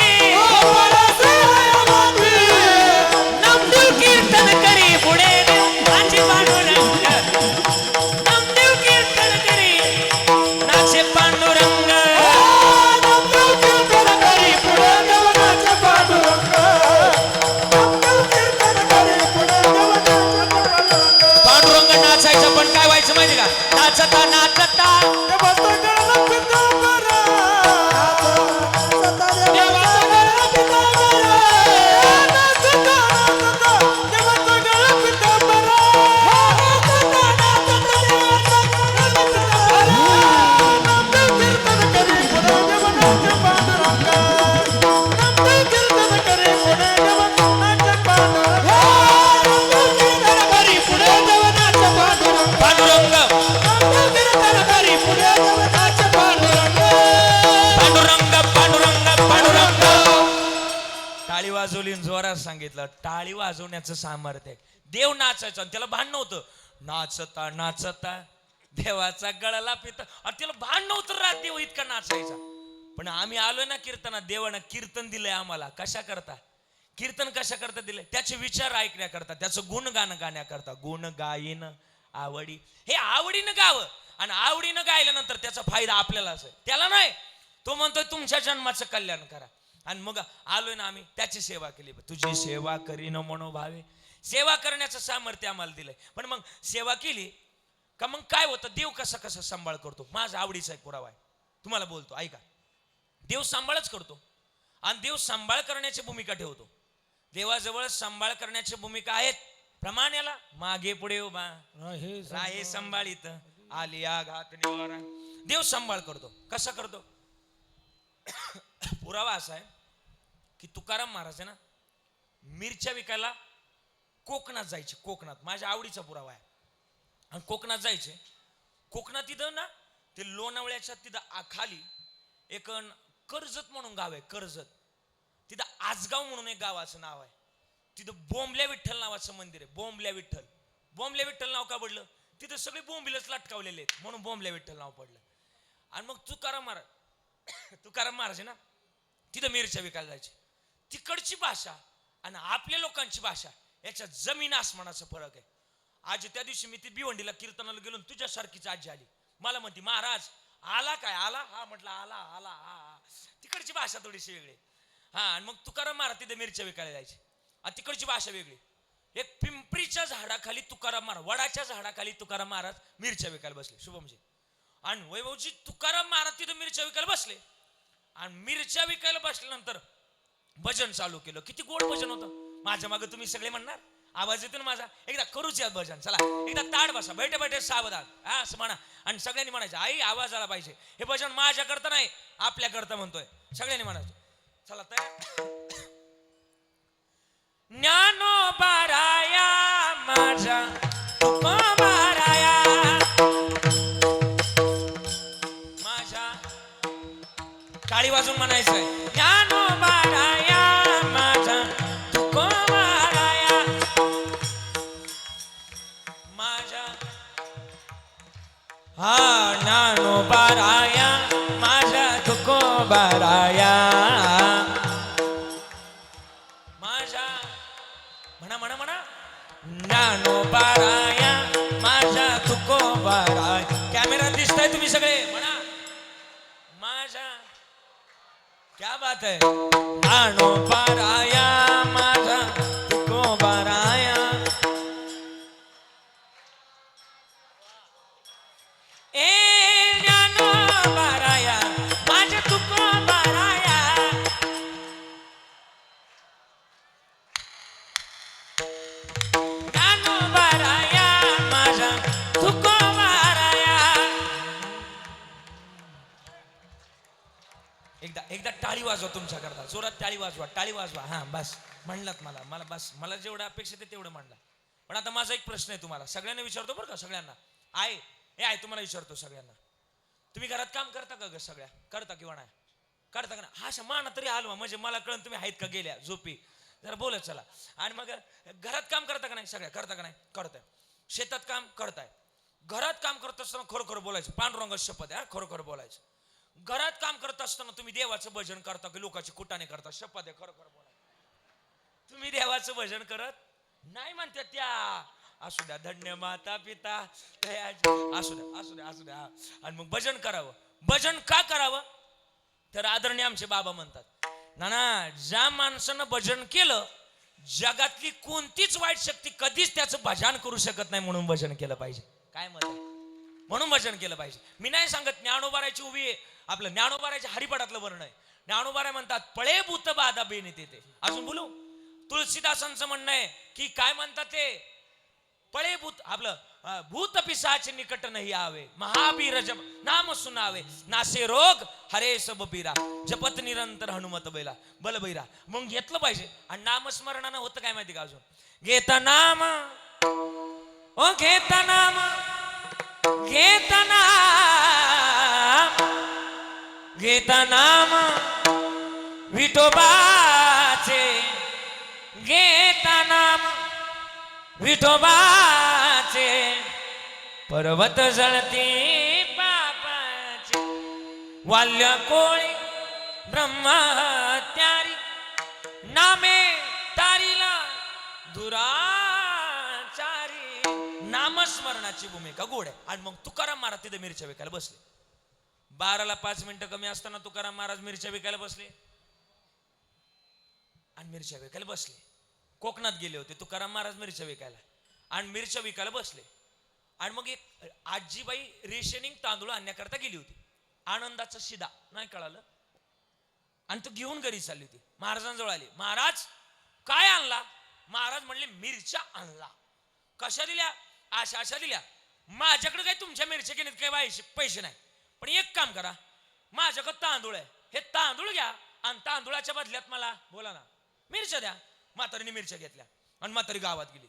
टाळी वाजवली आणि जोरात सांगितलं टाळी वाजवण्याचं सामर्थ्य आहे. देव नाचायचं आणि त्याला भान नव्हतं. नाचता नाचता देवाचा गळाला पिता आणि त्याला भान नव्हतं रात देव इतका नाचायचा. पण आम्ही आलोय ना कीर्तनात, देवानं कीर्तन दिलंय आम्हाला. कशा करता कीर्तन कशा करता दिले? त्याचे विचार ऐकण्याकरता, त्याचं गुणगान गाण्याकरता. गुण गायन आवडी, हे आवडीनं गावं आणि आवडीनं गायल्यानंतर त्याचा फायदा आपल्यालाच आहे, त्याला नाही. तो म्हणतोय तुमच्या जन्माचं कल्याण करा. आणि मग आलोय ना आम्ही, त्याची सेवा केली. तुझी सेवा करीन मनोभावे, सेवा करण्याचं सामर्थ्य आम्हाला दिलंय. पण मग सेवा केली का मग काय होतं? देव कसा कसा सांभाळ करतो माझा आवडीचा एक पुरावा आहे, तुम्हाला बोलतो ऐका. देव सांभाळच करतो आणि देव सांभाळ करण्याची भूमिका ठेवतो. देवाजवळ सांभाळ करण्याची भूमिका आहेत. प्रमाण याला मागे पुढे उभा राहे सांभाळीत आलिया घात निवारा. देव सांभाळ करतो. कसा करतो? पुरावा असा आहे की तुकाराम महाराज आहे ना, मिरच्या विकायला कोकणात जायचे. कोकणात माझ्या आवडीचा पुरावा आहे. आणि कोकणात जायचे. कोकणात तिथं ना ते लोणावळ्याच्या तिथं खाली एक कर्जत म्हणून गाव आहे. कर्जत तिथं आजगाव म्हणून एक गावाचं नाव आहे. तिथं बोंबल्या विठ्ठल नावाचं मंदिर आहे. बोंबल्या विठ्ठल. बोंबल्या विठ्ठल नाव का पडलं? तिथं सगळे बोंबिलच लटकावलेले आहेत म्हणून बोंबल्या विठ्ठल नाव पडलं. आणि मग तुकाराम महाराज आहे ना, तिथं मिरच्या विकायला जायचे. तिकडची भाषा आणि आपल्या लोकांची भाषा याच्यात जमीन आसमानाचा फरक आहे. आज त्या दिवशी मी ती भिवंडीला कीर्तनाला गेलो, तुझ्यासारखीच आजी आली. मला म्हणते महाराज आला काय? आला? हा म्हटलं आला आला हा. तिकडची भाषा थोडीशी वेगळी. हा. आणि मग तुकाराम महाराज तिथे मिरच्या विकायला जायचे आणि तिकडची भाषा वेगळी. एक पिंपरीच्या झाडाखाली तुकाराम महाराज, वडाच्या झाडाखाली तुकाराम महाराज मिरच्या विकायला बसले. शुभमजी आणि वैभवजी तुकाराम महाराज तिथे मिरच्या विकायला बसले. आणि मिरच्या विकायला बसल्यानंतर भजन चालू केलं. किती गोड भजन होतं. माझ्या मागे तुम्ही सगळे म्हणणार आवाज येतो ना माझा, एकदा करूच या भजन. चला एकदा ताड बसा, बैठे बैठे सावधान हा असं म्हणा. आणि सगळ्यांनी म्हणायचं आई आवाज आला पाहिजे. हे भजन माझ्या करता नाही आपल्या करता म्हणतोय. सगळ्यांनी म्हणायचं. चला तर ज्ञानोबाराया माझा तुकोबाराया माझ्या, टाळी वाजून म्हणायचंय ज्ञानोबाराया माझा तुकोबाराया माझ्या. हा ज्ञानोबाराया माझा तुकोबाराया माझ्या. म्हणा म्हणा म्हणा ज्ञानोबाराया माझा तुकोबाराया. कॅमेरा दिसताय तुम्ही सगळे म्हणा माझ्या. क्या बात है. ज्ञानोबाराया माझा तुकोबाराया. ए ज्ञानोबाराया माझा तुकोबाराया. ज्ञानोबाराया माझा तुकोबाराया. एकदा टाळी वाजवा तुमच्या करता, जोरात टाळी वाजवा, टाळी वाजवा. हा बस म्हणलात मला बस, मला जेवढं अपेक्षित आहे तेवढं म्हणलं. पण आता माझा एक प्रश्न आहे तुम्हाला सगळ्यांना विचारतो बरं का, सगळ्यांना आहे हे आहे तुम्हाला विचारतो सगळ्यांना. तुम्ही घरात काम करता का ग? सगळ्या करता किंवा नाही करता का नाही? हा माना तरी हलवा म्हणजे मला कळण तुम्ही आहेत का गेल्या झोपी. जरा बोलत चला. आणि मग घरात काम करता का नाही? सगळ्या करता का नाही? करताय. शेतात काम करताय. घरात काम करत असताना खरोखर बोलायचं. पांडुरंग शपथ आहे, खरोखर बोलायचं. घरात काम करत असताना तुम्ही देवाचं भजन करता की लोकांची कुटाने करता? शपथ आहे, खरोखर बोलायचं. तुम्ही देवाचं भजन करत नाही म्हणतात त्या. असू द्या धन्य माता पिता असू द्या. आणि मग भजन करावं. भजन का करावं तर आदरणीय आमचे बाबा म्हणतात ना, ज्या माणसानं भजन केलं जगातली कोणतीच वाईट शक्ती कधीच त्याचं भजन करू शकत नाही, म्हणून भजन केलं पाहिजे. काय मत आहे? म्हणून भजन केलं पाहिजे. मी नाही सांगत ज्ञानोबारायची उभी आहे. आपलं ज्ञानोबारायच्या हरिपाठातलं वर्ण आहे. ज्ञानोबाराय म्हणतात पळे भूत बाधा बेनेते ते. अजून बोलू. तुळशीदासांचं म्हणणं आहे की काय म्हणतात ते, पळे भूत आपलं भूत पिशाच निकट नाही आवे, महावीर जप नाम सुनावे, नासे रोग हरे सब पीरा, जपत निरंतर हनुमत बैला बलबैरा. मग घेतलं पाहिजे. आणि नामस्मरणानं होतं काय माहिती का? अजून घेता नाम ओ घेता नाम घेता नाम घेता नाम विठोबाचे विठोबाचे पर्वत जळती पापाचे वाल्य कोळी ब्रह्मत्यारी नामे तारीला दुराचारी नामस्मरणाची भूमिका गोड आहे. आणि मग तुकाराम महाराज तिथे मिरच्या विकायला बसले. 12ला 5 मिनिटं कमी असताना तुकाराम महाराज मिरच्या विकायला बसले आणि मिरच्या विकायला बसले. कोकणात गेले होते तुकाराम महाराज मिरच्या विकायला आणि मिरच्या विकायला बसले. आणि मग एक आजीबाई रेशनिंग तांदूळ आणण्याकरता गेली होती. आनंदाचा शिदा नाही कळालं आणि तो घेऊन घरी चालली होती. महाराजांजवळ आली. महाराज काय आणला? महाराज म्हणले मिरच्या आणला. कशा दिल्या? अशा दिल्या. माझ्याकडे काय तुमच्या मिरच्या घेण्यात काही पैसे नाही, पण एक काम करा, माझ्याकडे तांदूळ आहे, हे तांदूळ घ्या आणि तांदूळाच्या बदल्यात मला बोला ना मिरच्या द्या. म्हातारीने मिरच्या घेतल्या आणि म्हातारी गावात गेली.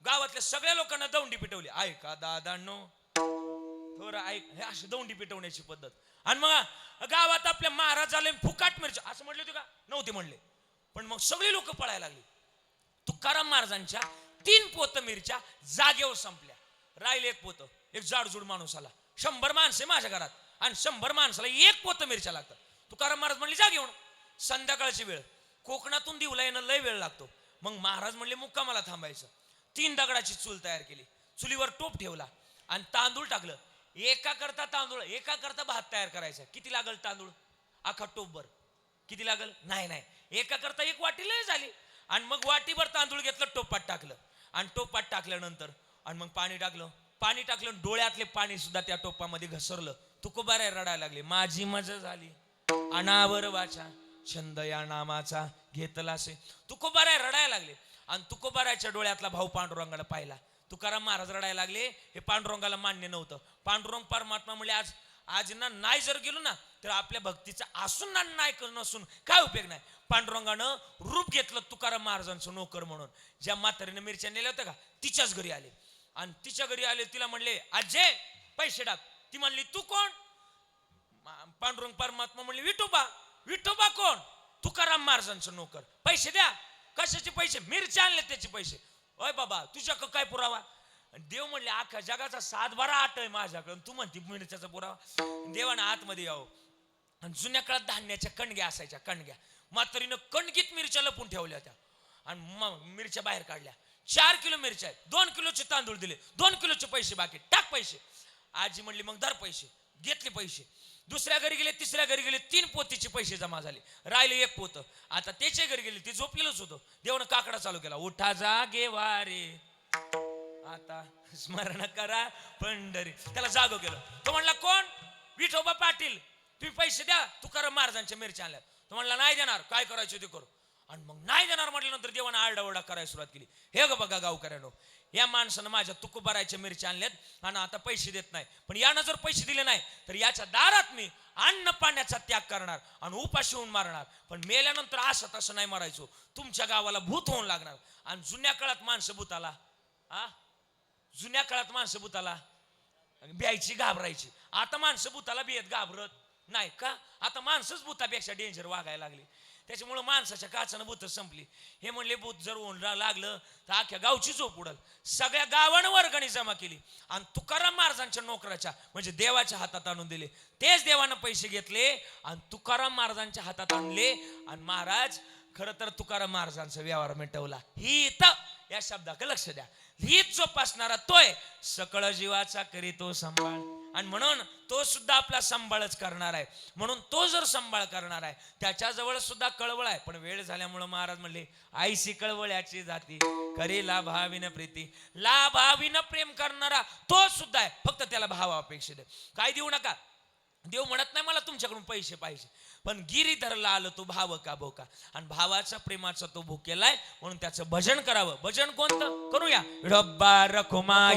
गावातल्या सगळ्या लोकांना दौंडी पिटवली. ऐका दादांनो, थोडं ऐक, हे अशी दौंडी पिटवण्याची पद्धत. आणि मग गावात आपल्या महाराज आले फुकाट मिरच्या असं म्हणले होते का? नव्हते म्हणले. पण मग सगळे लोक पळायला लागले. तुकाराम महाराजांच्या 3 पोतं मिरच्या जागेवर संपल्या. राहिले 1 पोतं. एक जाडजूड माणूस आला. 100 माणसं माझ्या घरात आणि 100 माणसाला 1 पोतं मिरच्या लागतात. तुकाराम महाराज म्हणले जा घेऊन. संध्याकाळची वेळ, कोकणातून दिवला येणं लय वेळ लागतो. मग महाराज म्हणले मुक्कामाला थांबायचं. 3 दगडाची चूल तयार केली. चुलीवर टोप ठेवला आणि तांदूळ टाकलं. एका करता तांदूळ, एका करता भात तयार करायचा. किती लागल तांदूळ? अख्खा टोपभर. किती लागल? नाही, एका करता 1 वाटी लय झाली. आणि मग वाटीभर तांदूळ घेतलं, टोपात टाकलं आणि टोपात टाकल्यानंतर आणि मग पाणी टाकलं डोळ्यातले पाणी सुद्धा त्या टोपामध्ये घसरलं. तुकोबाराय रडायला लागले. माझी मजा झाली अनावर वाचा छंद या नामाचा घेतलासे. तुकोबाराय रडायला लागले आणि तुकोबारायच्या डोळ्यातला भाऊ पांडुरंगाला पाहिला. तुकाराम महाराज रडायला लागले. हे पांडुरंगाला मान्य नव्हतं. पांडुरंग परमात्मा म्हणले आज ना नाही जर गेलो ना तर आपल्या भक्तीचा असून ना नाही नसून काय उपयोग नाही. पांडुरंगानं रूप घेतलं तुकाराम महाराजांचं नोकर म्हणून. ज्या म्हातारीने मिरच्या नेल्या होत्या का तिच्याच घरी आले आणि तिच्या घरी आले. तिला म्हणले आजे पैसे टाक. ती म्हणली तू कोण? पांडुरंग परमात्मा म्हणले विठोबा. विठोबा कोण? तुकाराम महाराजांचं नोकर. पैसे द्या. कशाचे पैसे? मिरच्या आणले त्याचे पैसे. ओय बाबा तुझ्याकडं काय पुरावा? देव म्हणले अख्ख्या जगाचा 7-12 आठ आहे माझ्याकडे, तू म्हणते मिरच्याचा पुरावा. देवानं आतमध्ये यावं. आणि जुन्या काळात धान्याच्या कणग्या असायच्या. कणग्या म्हातारीनं कणगीत मिरच्या लपून ठेवल्या होत्या आणि मग मिरच्या बाहेर काढल्या. 4 किलो मिरच्या आहेत. 2 किलोचे तांदूळ दिले. 2 किलोचे पैसे बाकी. टाक पैसे. आजी म्हणली मग धर पैसे. घेतले पैसे. दुसऱ्या घरी गेले, तिसऱ्या घरी गेले. 3 पोतीचे पैसे जमा झाले. राहिले 1 पोतं. आता त्याच्या घरी गेले, ते झोपलेलंच होतं. देवानं काकडा चालू केला. उठा जागे वारे आता स्मरण करा पंढरी. त्याला जागो केलं. तो म्हणला कोण? विठोबा पाटील. तुम्ही पैसे द्या. तुकाराम महाराजांच्या मिरच्या आणल्या. तो म्हणला नाही देणार. काय करायचं ते करू. आणि मग नाही देणार म्हटल्यानंतर देवानं आरडाओरडा करायला सुरुवात केली. हे ग बघा गावकऱ्यांनो, या माणसानं माझ्या तुकोबारायच्या मिरच्या आणल्यात आणि आता पैसे देत नाही. पण यानं जर पैसे दिले नाही तर याच्या दारात मी अन्न पाण्याचा त्याग करणार आणि उपाशी होऊन मारणार. पण मेल्यानंतर असं तसं नाही मारायचो. तुमच्या गावाला भूत होऊन लागणार. आणि जुन्या काळात माणसं भूताला जुन्या काळात माणसं भूताला भ्यायची, घाबरायची. आता माणसं भूताला भेट घाबरत नाही का? आता माणसंच भूतापेक्षा डेंजर वागायला लागली. त्याच्यामुळे माणसाच्या काचानं भूत संपली. हे म्हणले भूत जर ओंडरा लागलं तर अख्ख्या गावची झोप उडल. सगळ्या गावानं वर्गणी जमा केली आणि तुकाराम महाराजांच्या नोकराच्या म्हणजे देवाच्या हातात आणून दिले. तेच देवानं पैसे घेतले आणि तुकाराम महाराजांच्या हातात आणले. आणि महाराज खरं तर तुकाराम महाराजांचा व्यवहार मिटवला. हित या शब्दाकडे लक्ष द्या. हित जोपासणारा तोय सकळ जीवाचा करीतो सांभाळ. आणि म्हणून तो सुद्धा आपला सांभाळच करणार आहे. म्हणून तो जर सांभाळ करणार आहे त्याच्याजवळ सुद्धा कळवळ आहे. पण वेळ झाल्यामुळं महाराज म्हणले आईशी कळवळ्याची जाती करी लाभाविन प्रीती. लाभाविन प्रेम करणारा तो सुद्धा आहे. फक्त त्याला भावापेक्षित आहे. काय देऊ नका. देव म्हणत नाही मला तुमच्याकडून पैसे पाहिजे, पण गिरीधरला आलं तो भाव का भोका. आणि भावाचा प्रेमाचा तो भुकेलाय म्हणून त्याचं भजन करावं. भजन कोणतं करूया? विठोबा रखुमाई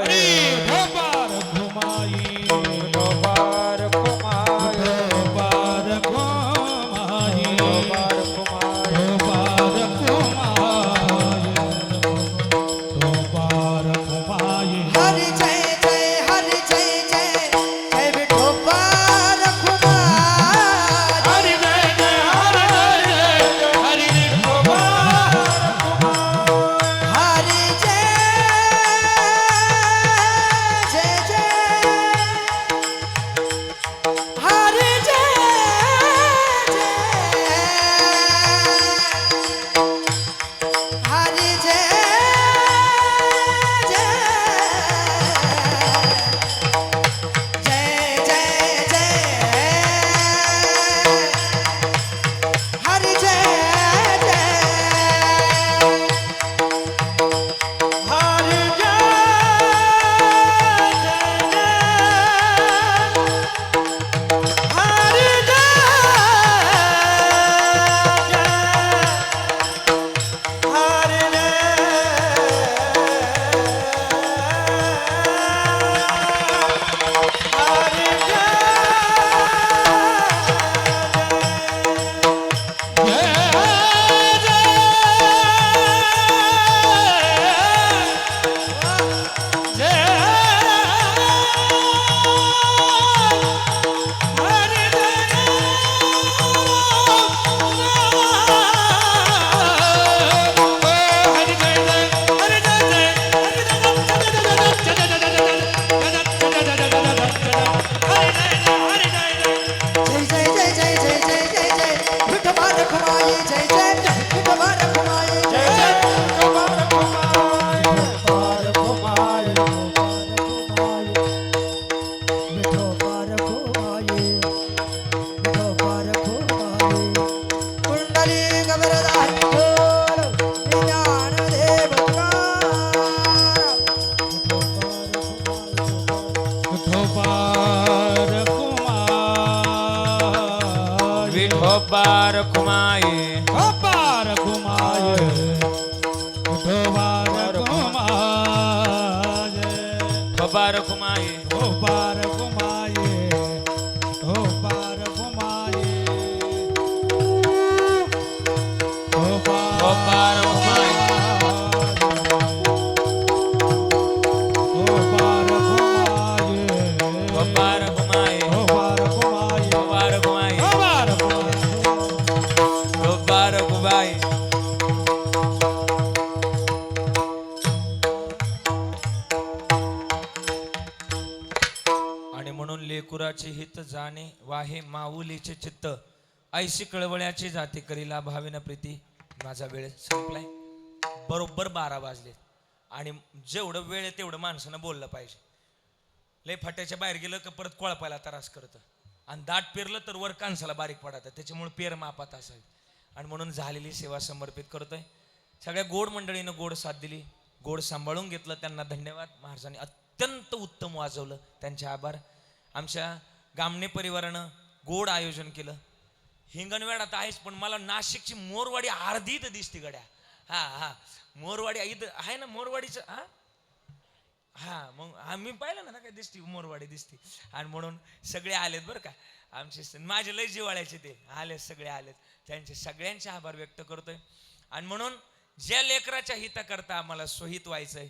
विठोबा रखुमाई विठोबा रखुमाई विठोबा रखुमाई विठोबा रखुमाई विठोबा रखुमाई. हरि जय जय हरि जय जय जय विठोबा रखुमाई. हरि जय जय हरि जय जय हरि विठोबा रखुमाई. हरि जय रखुमाई जय जय विठोबा रखुमाई जय जय विठोबा रखुमाई विठोबा रखुमाई विठोबा रखुमाई कुंडली गबरदार विठोल ज्ञानदेव तुकाराम विठोबा रखुमाई विठोबा रखुमाई विठोबा रखुमाई विठोबा रखुमाई विठोबा रखुमाई विठोबा रखुमाई विठोबा रखुमाई विठोबा रखुमाई विठोबा रखुमाई विठोबा रखुमाई विठोबा रखुमाई विठोबा रखुमाई विठोबा रखुमाई आणि म्हणून लेकुराचे हित जाणे वाहे माऊलीचे चित्त ऐशी कळवळ्याची जाते करीला भावेन प्रीती. माझा वेळ संपलाय. बरोबर 12 वाजले आणि जेवढं वेळ आहे तेवढं माणसानं बोललं पाहिजे. लय फाट्याच्या बाहेर गेलं का परत कोळपायला त्रास करतं आणि दाट पेरलं तर वर कांसाला बारीक पडतं. त्याच्यामुळे पेर मापात असावी आणि म्हणून झालेली सेवा समर्पित करतोय. सगळ्या गोड मंडळीनं गोड साथ दिली, गोड सांभाळून घेतलं. त्यांना धन्यवाद. महाराजांनी अत्यंत उत्तम वाजवलं, त्यांचे आभार. आमच्या गामणे परिवारानं गोड आयोजन केलं. हिंगणवेड आता आहेच पण मला नाशिकची मोरवाडी अर्धी इथं दिसते गड्या. हा मोरवाडी इथं आहे ना मोरवाडीचं. हा मग आम्ही पाहिलं ना काय दिसते मोरवाडी दिसते. आणि म्हणून सगळे आलेत बरं का आमचे माझे लय जिवाळ्याचे ते आलेत सगळे आलेत. त्यांचे सगळ्यांचे आभार व्यक्त करतोय. आणि म्हणून ज्या लेकराच्या हिताकरता आम्हाला स्वहित व्हायचंय,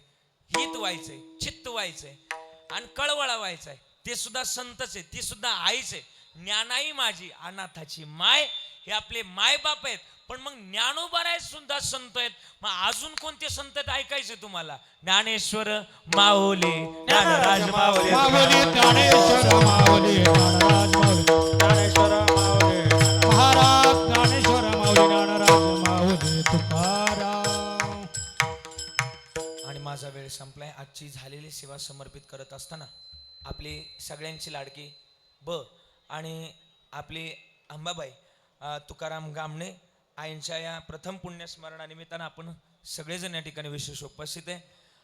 हित व्हायचंय, चित्त व्हायचंय आणि कळवळा व्हायचंय ते सुद्धा संतच आहे, ती सुद्धा आईच आहे. ज्ञानाई माझी अनाथाची माय हे आपले माय बाप आहेत. पण मग ज्ञानोबाराय सुद्धा संत आहेत. मग अजून कोणते संत आहेत ऐकायचे तुम्हाला? ज्ञानेश्वर माऊली ज्ञानराज माऊली माऊली ज्ञानेश्वर माऊली ज्ञानराज माऊली ज्ञानेश्वर माऊली महाराज ज्ञानेश्वर माऊली ज्ञानराज माऊली तुकाराम. आणि माझा वेळ संपलाय. आजची झालेली सेवा समर्पित करत असताना आपली सगळ्यांची लाडकी आणि आपली अंबाबाई तुकाराम गामणे आईंच्या या प्रथम पुण्यस्मरणानिमित्तानं आपण सगळेजण या ठिकाणी विशेष उपस्थित आहे.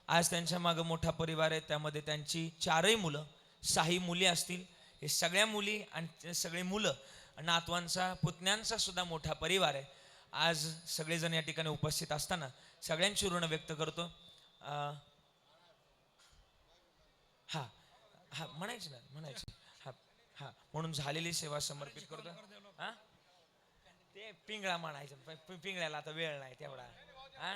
आज त्यांच्या मागं मोठा परिवार आहे. त्यामध्ये त्यांची 4ही मुलं, 6 मुली असतील. हे सगळ्या मुली आणि सगळे मुलं नातवांचा पुतण्यांचा सुद्धा मोठा परिवार आहे. आज सगळेजण या ठिकाणी उपस्थित असताना सगळ्यांची ऋण व्यक्त करतो. हा हा म्हणायची ना म्हणायची. हा म्हणून झालेली सेवा समर्पित करतो. हा ते पिंगळा म्हणायचं. पिंगळ्याला आता वेळ नाही तेवढा. हा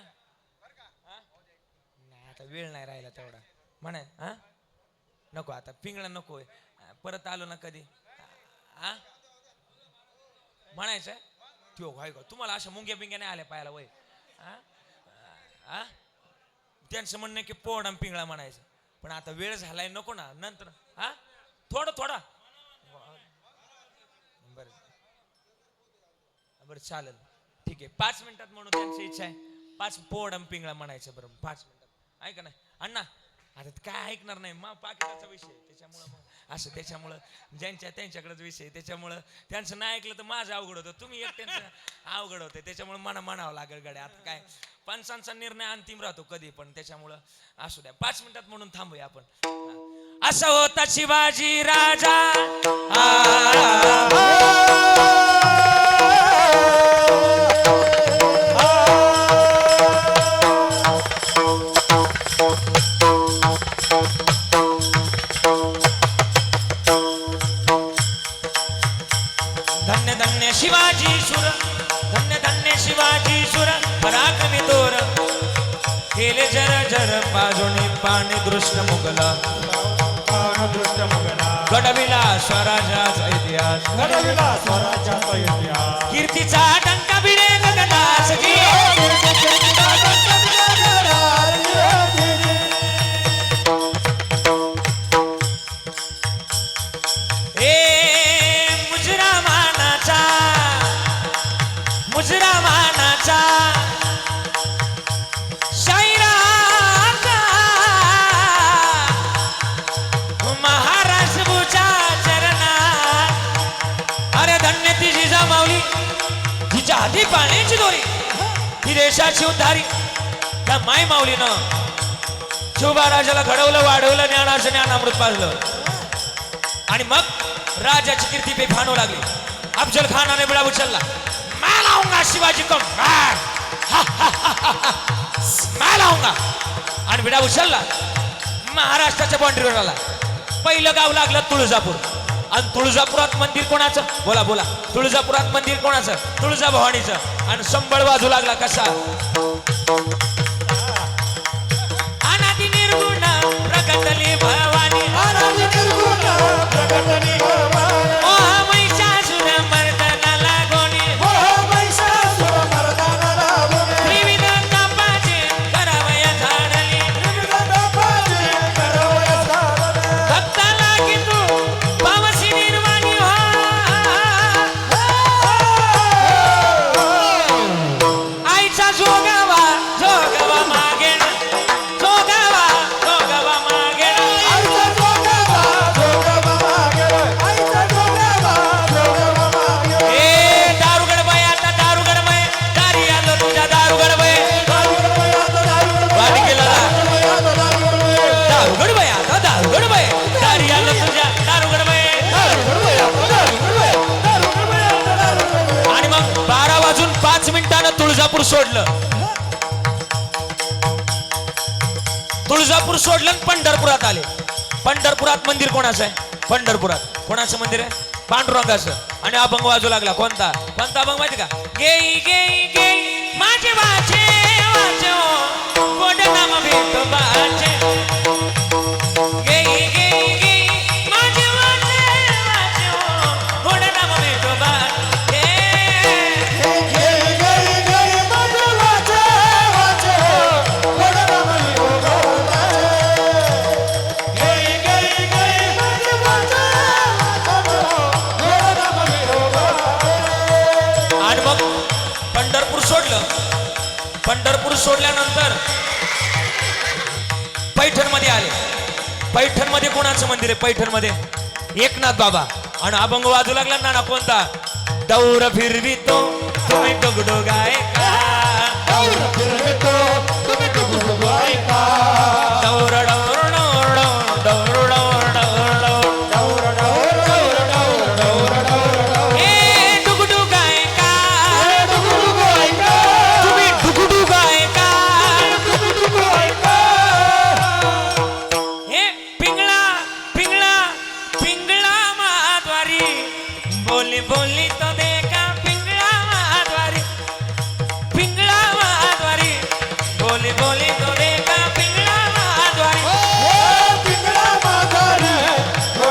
नाही आता वेळ नाही राहिला तेवढा म्हणाय. हा नको आता पिंगळा नको. परत आलो ना कधी हा म्हणायचं. त्यो व्हाय का तुम्हाला अशा मुंग्या बिंग्या नाही आल्या पाहायला वय. हा त्यांचं म्हणणं की पोड आणि पिंगळा म्हणायचं. पण आता वेळ झालाय नको ना नंतर. हा थोडा बरं चालेल ठीक आहे. 5 मिनिटात म्हणून त्यांची इच्छा आहे. 5 पोड आणि पिंगळा म्हणायचं. बरं 5 मिनिटात ऐका ना अण्णा. आता काय ऐकणार नाही मग पाकिटाचा विषय त्याच्यामुळं मग असं त्याच्यामुळं त्यांच्याकडेच विषय त्याच्यामुळं त्यांचं नाही ऐकलं तर माझं अवघड होतं. तुम्ही एक त्यांचं अवघड होतं त्याच्यामुळे म्हणावं लागेल गड्या. आता काय पंचांचा निर्णय अंतिम राहतो कधी पण त्याच्यामुळं असू द्या. 5 मिनिटात म्हणून थांबूया आपण. असं होता शिवाजी राजा धन्य धन्य शिवाजी सुर धन्य धन्य शिवाजी सुर पराक्रमी तोर केले जर जर पाजोनी पाणी दृष्ट मुगला दृष्ट मुगला घडविला स्वराज्याचा इतिहास घडविला स्वराज्याचा इतिहास. कीर्तीचा डंका भिडे गगनास की मुजरा मानाचा शाहिराचा महाराष्ट्रभूच्या चरणात अरे धन्य ती जिजामाऊली जिच्या हाती पाण्याची दोरी ही देशाची उद्धारी त्या माय माऊलीनं शिवबा घडवलं वाढवलं ज्ञानाचं ज्ञान अमृत पाजलं आणि मग राजाची कीर्ती बेफान होऊ लागली अफजल खानाने बिडा उचलला मैं लाऊंगा शिवाजी को मैं लाऊंगा आणि बिडा उचलला महाराष्ट्राच्या बाउंड्रीवर आला पहिलं गाव लागलं तुळजापूर आणि तुळजापुरात मंदिर कोणाचं बोला बोला तुळजापुरात मंदिर कोणाचं तुळजाभवानीचं आणि संबळ वाजू लागला कसा अनादि निर्गुण प्रकटली भवानी ओ महिषासुर मर्दनाला गोणी त्रिविध तापाचे करावय झाडली भक्ताला की तू पावसी निर्वाणी हो आईचा जोगावा जोगावा मागे जोगावा मागे ए दारुगड बाई आता दारुगड बाई दारी आलं तुझ्या दारुगड बाई वाट केला दारुगड बाई आता दारुगड बाई दारी आलं तुझ्या दारुगड बाई आणि मग 12:05 तुळजापूर सोडलं तुळजापूर सोडलं आणि पंढरपुरात आले पंढरपुरात मंदिर कोणाचं आहे पंढरपुरात कोणाचं मंदिर आहे पांडुरंगाचं आणि अभंग वाजू लागला कोणता अभंग माहिती का गेई गेई गेई माझे वाचे वाचे गोड नाम भेट बाचे गेई गेई गेई माझे वाचे वाचे गोड नाम भेट बाचे आणि मग पंढरपूर सोडल्यानंतर पैठण मध्ये आले पैठण मध्ये कोणाचं मंदिर आहे पैठण मध्ये एकनाथ बाबा आणि अभंग वाजू लागला ना कोणता दौर फिरवितो तुम्ही डुगडो गायका दौर डौर डौर ए डुगडू गायका तुम्ही डुगडू गायका हे पिंगळा पिंगळा पिंगळा महाद्वारी बोली बोली तो देखा पिंगळा महाद्वारी बोली बोली तो देखा पिंगळा महाद्वारी पिंगळा महाद्वारी बोली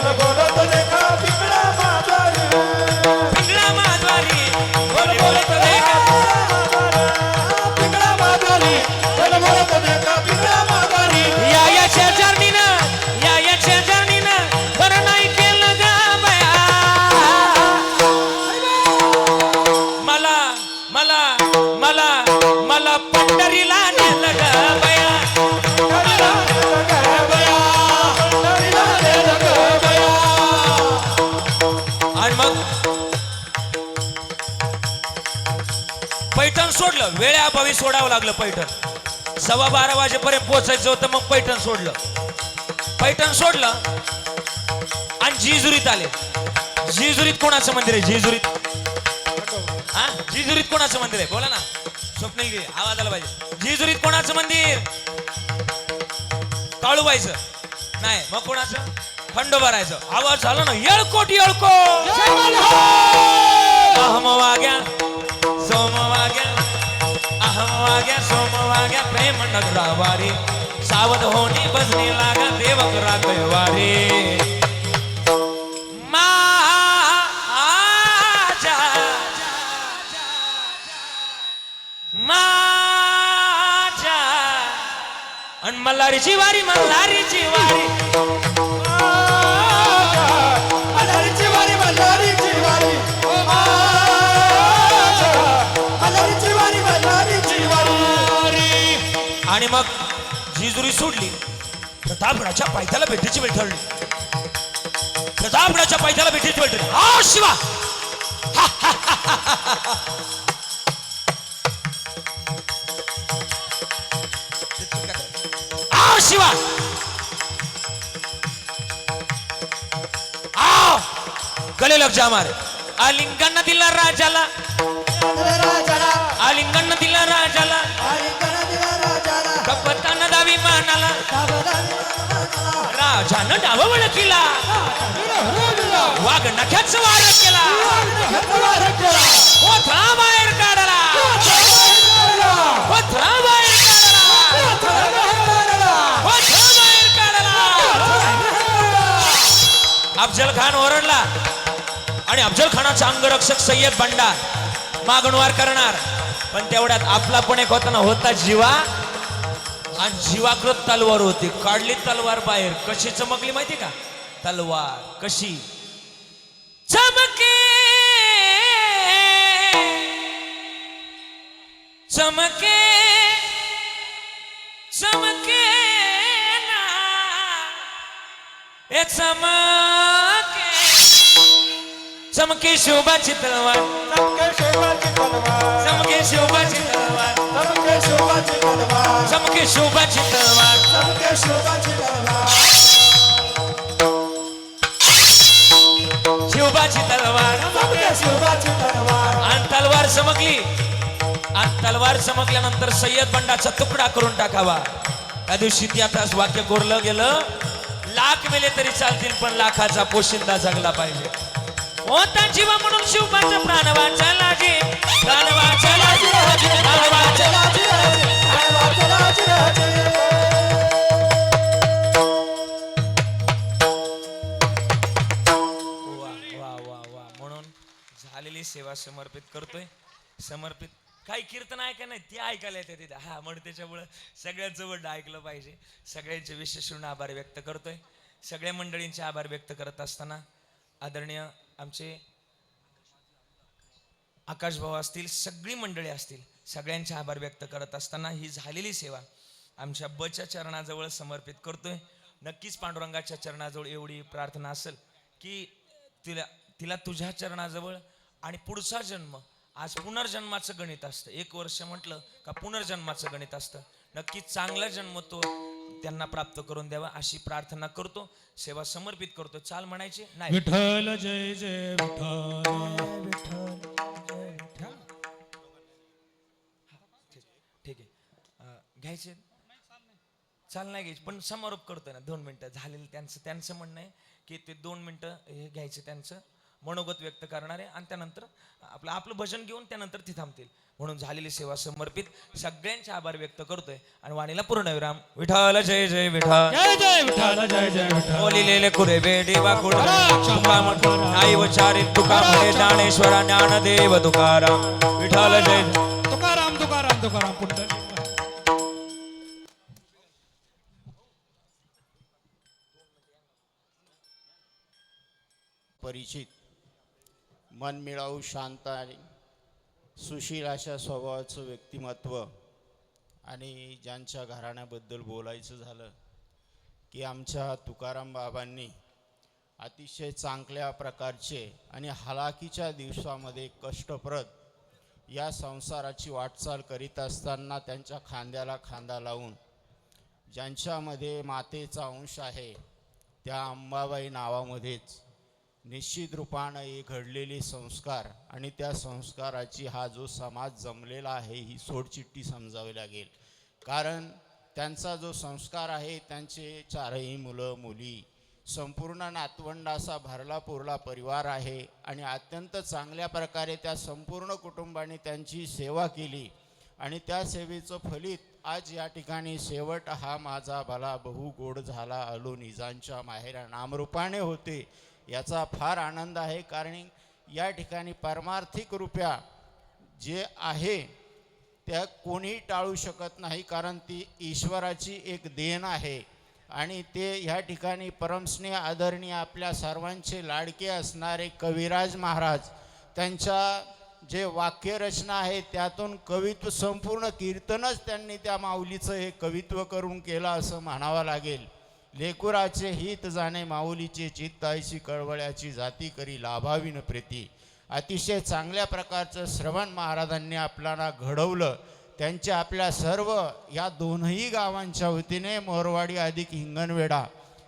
बोली तो देखा या शेजारणीनं बरं नाही केलं ग बया मला मला मला मला पंढरीला नेलं ग बया आणि मग पैठण सोडलं वेळेअभावी सोडावं लागलं पैठण 12:15 वाजेपर्यंत पोहोचायचं होतं मग पैठण सोडलं आणि जेजुरीत आले जेजुरीत कोणाचं मंदिर आहे जेजुरीत जेजुरीत कोणाचं मंदिर आहे बोला ना स्वप्नील गिरी आवाज आला पाहिजे जेजुरीत कोणाचं मंदिर काळूबाईचं नाही मग कोणाचं खंडोबारायचं आवाज झाला ना येळकोट अहम वाग्या सोम वाग्या अहम वाग्या सोम वाग्या प्रेम नगरावारी सावध होणी बसणी लागा देवक राखवारी माझ्या आणि मल्हारीची वारी आणि मग जिजुरी सोडली. प्रतापगडाच्या पायथ्याला भेटीची वेळ ठरली. प्रतापगडाच्या पायथ्याला भेटीची वेळ ठरली. हा शिवा, आ शिवा, आ गले लग जा मारे. आलिंगन दिला राजाला, राजाला आलिंगन दिला राजाला, आलिंगन दिला राजाला कपताना दावी मानाला. राजानं डाववळ केला, वाघ नख्याच वार केला. कोथळा बाहेर काढला, कोथळा बाहेर काढला, कोथळा बाहेर काढला. अफजल खान ओरडला आणि अफजल खानाचा अंगरक्षक सय्यद बंडा मागणवार करणार. पण तेवढ्यात आपला पण एक होता ना, होता जीवा, आणि जीवाकृत तलवार होती. काढली तलवार बाहेर. कशी चमकली माहिती का तलवार? कशी चमके, चमके, चमके ना, ए चमके, चमके शोभाची तलवार, चमके शोभाची तलवार, चमके शोभाची तलवार, चमके शोभाची तलवार, चमके शोभाची तलवार. चमके शोभाची तलवार, शिवबाची तलवार. चमके शोभाची तलवार. आणि तलवार चमकली. आणि तलवार चमकल्यानंतर सय्यद बंडाचा तुकडा करून टाकावा. त्या दिवशी ती आता वाक्य कोरलं गेलं, लाख मेले तरी चालतील पण लाखाचा पोशिंदा जगला पाहिजे. होता जीवा म्हणून शिवबाचा प्राण वाचला जे, प्राण वाचला जे, प्राण वाचला जे. वा वा वा वा. म्हणून झालेली सेवा समर्पित करतोय. समर्पित काही कीर्तन ऐका नाही ते ऐकायला येते तिथे. हा म्हणून त्याच्यामुळं सगळ्यात जवळ ऐकलं पाहिजे. सगळ्यांचे विशेष आभार व्यक्त करतोय. सगळ्या मंडळींचे आभार व्यक्त करत असताना आदरणीय आमचे आकाश भाऊ असतील, सगळी मंडळी असतील, सगळ्यांचे आभार व्यक्त करत असताना ही झालेली सेवा आमच्या बच्या चरणाजवळ समर्पित करतोय. नक्कीच पांडुरंगाच्या चरणाजवळ एवढी प्रार्थना असेल की तिला तुझ्या चरणाजवळ आणि पुढचा जन्म, आज पुनर्जन्माचं गणित असतं. 1 वर्ष म्हटलं का पुनर्जन्माचं गणित असतं. नक्कीच चांगला जन्म तो त्यांना प्राप्त करून द्यावा अशी प्रार्थना करतो. सेवा समर्पित करतो. चाल म्हणायची नाही. विठ्ठल जय जय विठ्ठल. ठीक आहे. घ्यायचे चाल नाही घ्यायची पण समारोप करतोय ना. 2 मिनिटं झालेलं त्यांचं म्हणणं आहे की ते 2 मिनिटं हे घ्यायचे, त्यांचं मनोगत व्यक्त करणारे, आणि त्यानंतर आपलं भजन घेऊन त्यानंतर ते थांबतील. म्हणून झालेली सेवा समर्पित. सगळ्यांचे आभार व्यक्त करतोय आणि वाणीला पूर्णविराम. विठ्ठल जय जय विठ्ठल. जय जय विठ्ठल जय जय विठ्ठल. बोलिलेले कुरे बेडी वाकुड आई वचारित तुका म्हणे ज्ञानेश्वरा ज्ञानदेव तुकाराम. विठ्ठल जय तुकाराम तुकाराम तुकाराम. पुंडलिक परिचित, मनमिळाऊ, शांत आणि सुशील अशा स्वभावाचं व्यक्तिमत्व, आणि ज्यांच्या घराण्याबद्दल बोलायचं झालं की आमच्या तुकाराम बाबांनी अतिशय चांगल्या प्रकारचे आणि हलाखीच्या दिवसामध्ये कष्टप्रद या संसाराची वाटचाल करीत असताना त्यांच्या खांद्याला खांदा लावून ज्यांच्यामध्ये मातेचा अंश आहे त्या अंबाबाई नावामध्येच निश्चित रूपानं हे घडलेले संस्कार आणि त्या संस्काराची हा जो समाज जमलेला आहे ही सोडचिठ्ठी समजावी लागेल. कारण त्यांचा जो संस्कार आहे, त्यांचे 4ही मुलं मुली, संपूर्ण नातवंड असा भरला पुरला परिवार आहे आणि अत्यंत चांगल्या प्रकारे त्या संपूर्ण कुटुंबाने त्यांची सेवा केली आणि त्या सेवेचं फलित आज या ठिकाणी शेवट हा माझा भला बहु गोड झाला आलो निजांच्या माहेरा नामरूपाने होते याचा फार आनंद आहे. कारण या ठिकाणी परमार्थिक रूप्या जे आहे त्या कोणीही टाळू शकत नाही, कारण ती ईश्वराची एक देण आहे आणि ते ह्या ठिकाणी परमस्नेह आदरणीय आपल्या सर्वांचे लाडके असणारे कविराज महाराज त्यांच्या जे वाक्यरचना आहे त्यातून कवित्व संपूर्ण कीर्तनच त्यांनी त्या माऊलीचं हे कवित्व करून केलं असं म्हणावं लागेल. लेकुराचे हित जाणे माऊलीचे चित्तायशी कळवळ्याची जाती करी लाभावीन प्रीती. अतिशय चांगल्या प्रकारचं श्रवण महाराजांनी आपल्याला घडवलं. त्यांच्या आपल्या सर्व या दोनही गावांच्या वतीने मोरवाडी अधिक हिंगणवेढा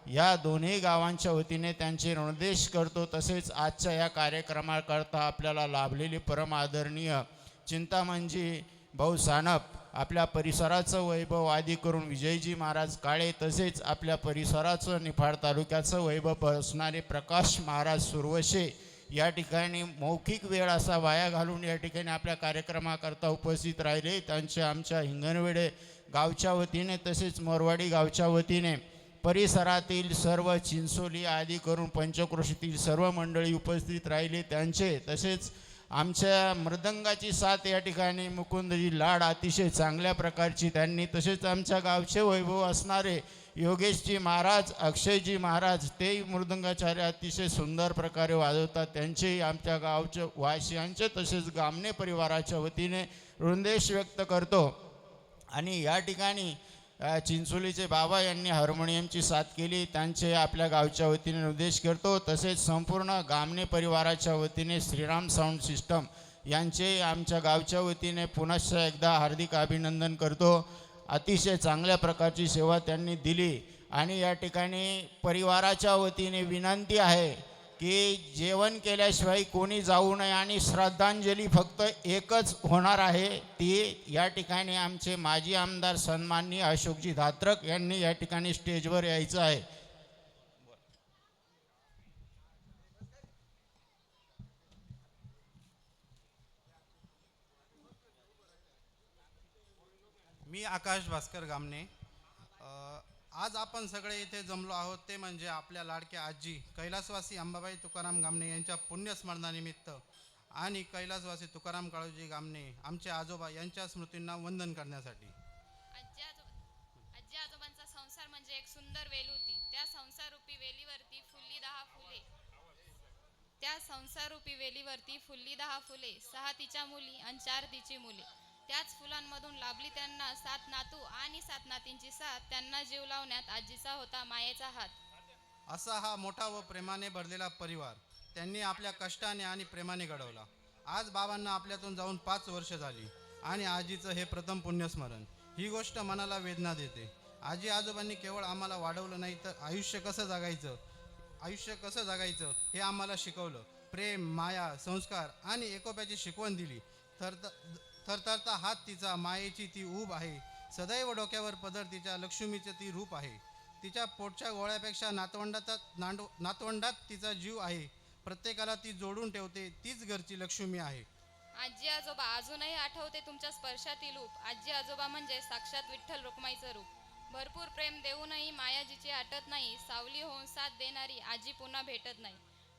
या दोन्ही गावांच्या वतीने त्यांचे ऋणदेश करतो. तसेच आजच्या या कार्यक्रमाकरता आपल्याला लाभलेले परम आदरणीय चिंतामणजी भाऊ सानप, आपल्या परिसराचं वैभव आदी करून विजयजी महाराज काळे, तसेच आपल्या परिसराचं निफाड तालुक्याचं वैभव असणारे प्रकाश महाराज सुरवशे या ठिकाणी मौखिक वेळ असा वाया घालून या ठिकाणी आपल्या कार्यक्रमाकरता उपस्थित राहिले. त्यांचे आमच्या हिंगणवेढे गावच्या वतीने तसेच मोरवाडी गावच्या वतीने परिसरातील सर्व चिंचोली आदी करून पंचक्रोशीतील सर्व मंडळी उपस्थित राहिले. त्यांचे तसेच आमच्या मृदंगाची साथ या ठिकाणी मुकुंदजी लाड अतिशय चांगल्या प्रकारची त्यांनी, तसेच आमच्या गावचे वैभव असणारे योगेशजी महाराज, अक्षयजी महाराज, तेही मृदंगाचार्य अतिशय सुंदर प्रकारे वाजवतात. त्यांचेही आमच्या गावच्या वासियांचे तसेच गामणे परिवाराच्या वतीने ऋणदेश व्यक्त करतो. आणि या ठिकाणी चिंचोलीचे बाबा यांनी हार्मोनियमची साथ केली, त्यांचे आपल्या गावच्या वतीने निर्देश करतो. तसेच संपूर्ण गामणे परिवाराच्या वतीने श्रीराम साऊंड सिस्टम यांचे आमच्या गावच्या वतीने पुनश्च एकदा हार्दिक अभिनंदन करतो. अतिशय चांगल्या प्रकारची सेवा त्यांनी दिली. आणि या ठिकाणी परिवाराच्या वतीने विनंती आहे की जेवण केल्याशिवाय कोणी जाऊ नये आणि श्रद्धांजली फक्त एकच होणार आहे, ती या ठिकाणी आमचे माजी आमदार सन्माननीय अशोकजी धात्रक यांनी या ठिकाणी स्टेजवर यायचं आहे. मी आकाश भास्कर गामणे. आज आपण सगळे इथे जमलो आहोत ते म्हणजे आपल्या लाडक्या आजी कैलासवासी अंबाबाई तुकाराम गामणे यांच्या पुण्यस्मरणानिमित्त आणि कैलासवासी तुकाराम काळोजी गामणे आमचे आजोबा यांच्या स्मृतींना वंदन करण्यासाठी. आजी आजोबांचा संसार म्हणजे एक सुंदर वेल होती. त्या संसाररूपी वेलीवरती फुलली 10 फुले. त्या संसाररूपी वेलीवरती फुलली 10 फुले, 6 तिच्या मुली आणि 4 तिची मुले. त्याच फुलांमधून लाभली त्यांना 7 नातू आणि 7 नातींची साथ. त्यांना जीव लावण्यात आजीचा होता मायेचा हात. असा हा मोठा व प्रेमाने भरलेला परिवार त्यांनी आपल्या कष्टाने आणि प्रेमाने घडवला. आज बाबांना आपल्यातून जाऊन 5 वर्ष झाली आणि आजीचं हे प्रथम पुण्यस्मरण. ही गोष्ट मनाला वेदना देते. आजी आजोबांनी केवळ आम्हाला वाढवलं नाही तर आयुष्य कसं जगायचं हे आम्हाला शिकवलं. प्रेम, माया, संस्कार आणि एकोप्याची शिकवण दिली. थरथरता हात तिचा मायेची ती ऊब आहे. सदैव डोक्यावर पदर तिच्या लक्ष्मीचे ती रूप आहे. तिच्या पोटच्या गोळ्यापेक्षा नातवंडात तिचा जीव आहे. प्रत्येकाला ती जोडून ठेवते, तीच घरची लक्ष्मी आहे. आजी आजोबा अजूनही आठवते तुमच्या स्पर्शातील रूप. आजी आजोबा म्हणजे साक्षात विठ्ठल रुक्माईचं रूप. भरपूर प्रेम देऊनही मायाजीची आटत नाही. सावली होऊन साथ देणारी आजी पुन्हा भेटत नाही.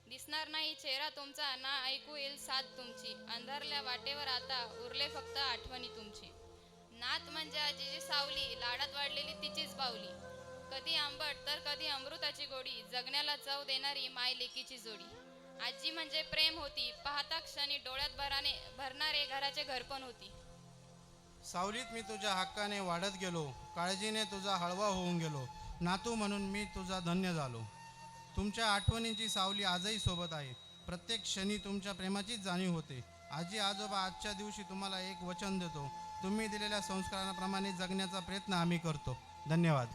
दिसणार नाही चेहरा तुमचा, ना ऐकू येईल साथ तुमची. अंधारल्या वाटेवर आता उरले फक्त आठवणी तुमची. नात म्हणजे आजीची सावली, लाडात वाढलेली तिचीच बावली. कधी आंबट तर कधी अमृताची गोडी, जगण्याला चव देणारी माय लेकीची जोडी. आजी म्हणजे प्रेम होती, पाहता क्षणी डोळ्यात भरणारे घराचे घरपण होती. सावलीत मी तुझ्या हक्काने वाढत गेलो, काळजीने तुझा हळवा होऊन गेलो. नातू म्हणून मी तुझा धन्य झालो. तुमच्या आठवणींची सावली आजही सोबत आहे. प्रत्येक क्षणी तुमच्या प्रेमाचीच जाणीव होते. आजी आजोबा, आजच्या दिवशी तुम्हाला एक वचन देतो. तुम्ही दिलेल्या संस्कारांप्रमाणे जगण्याचा प्रयत्न आम्ही करतो. धन्यवाद.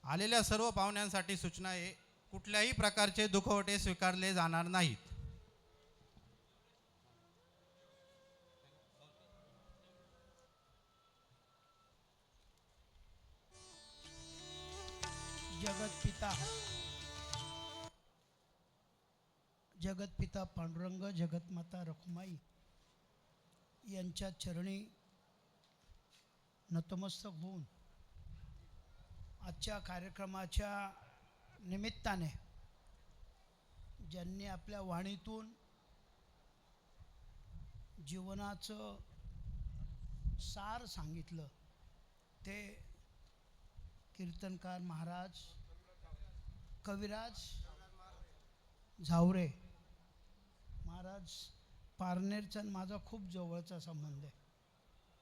आलेल्या सर्व पाहुण्यांसाठी सूचना आहे, कुठल्याही प्रकारचे दुखवटे स्वीकारले जाणार नाहीत. जगतपिता पांडुरंग, जगतमाता रखुमाई यांच्या चरणी नतमस्तक होऊन आजच्या कार्यक्रमाच्या निमित्ताने ज्यांनी आपल्या वाणीतून जीवनाचं सार सांगितलं ते कीर्तनकार महाराज, कविराज झावरे महाराज, पारनेरचा आणि माझा खूप जवळचा संबंध आहे.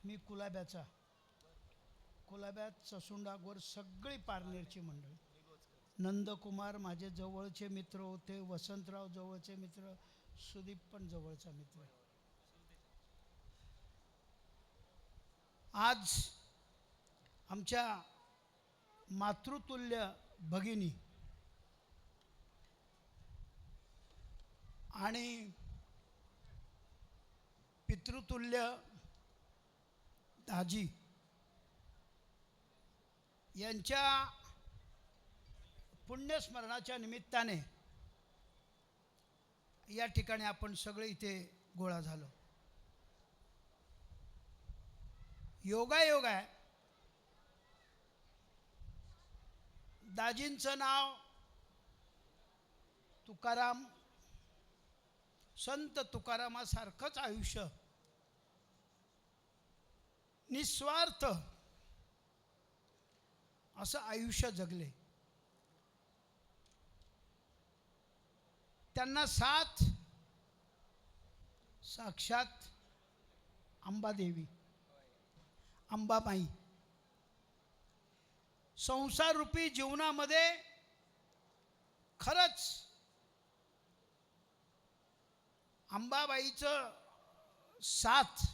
मी कुलाब्याचा, कुलाब्यात ससुंडागोर सगळी पारनेरची मंडळी. नंदकुमार माझे जवळचे मित्र होते, वसंतराव जवळचे मित्र, सुदीप पण जवळचा मित्र. आज आमच्या मातृतुल्य भगिनी आणि पितृतुल्य दाजी यांच्या पुण्यस्मरणाच्या निमित्ताने या ठिकाणी आपण सगळे इथे गोळा झालो. योगायोग आहे, दाजींचं नाव तुकाराम, संत तुकारामासारखंच आयुष्य, निस्वार्थ असं आयुष्य जगले. त्यांना साथ साक्षात अंबादेवी, अंबाबाई. संसार रूपी जीवनामध्ये खरंच अंबाबाईचं साथ,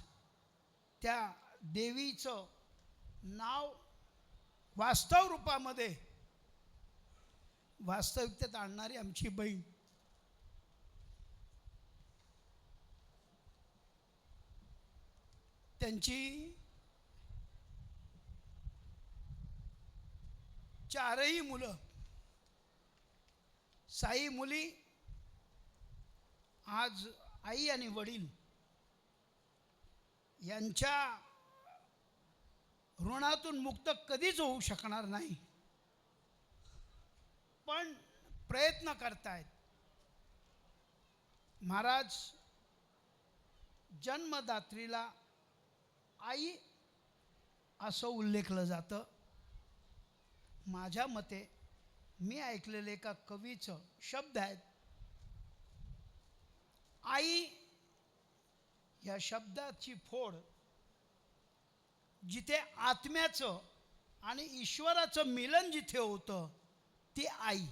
त्या देवीचं नाव वास्तव रूपामध्ये वास्तविकतेत आणणारी आमची बहीण. त्यांची चारही मुलं, साई मुली आज आई आणि वडील यांच्या ऋणातून मुक्त कधीच होऊ शकणार नाही, पण प्रयत्न करतायत. महाराज, जन्मदात्रीला आई असं उल्लेखलं जातं. माझ्या मते मी ऐकलेले एका कवीचं शब्द आहेत. आई या शब्दाची फोड जिथे आत्म्याचं आणि ईश्वराचं मिलन जिथे होतं ती आई.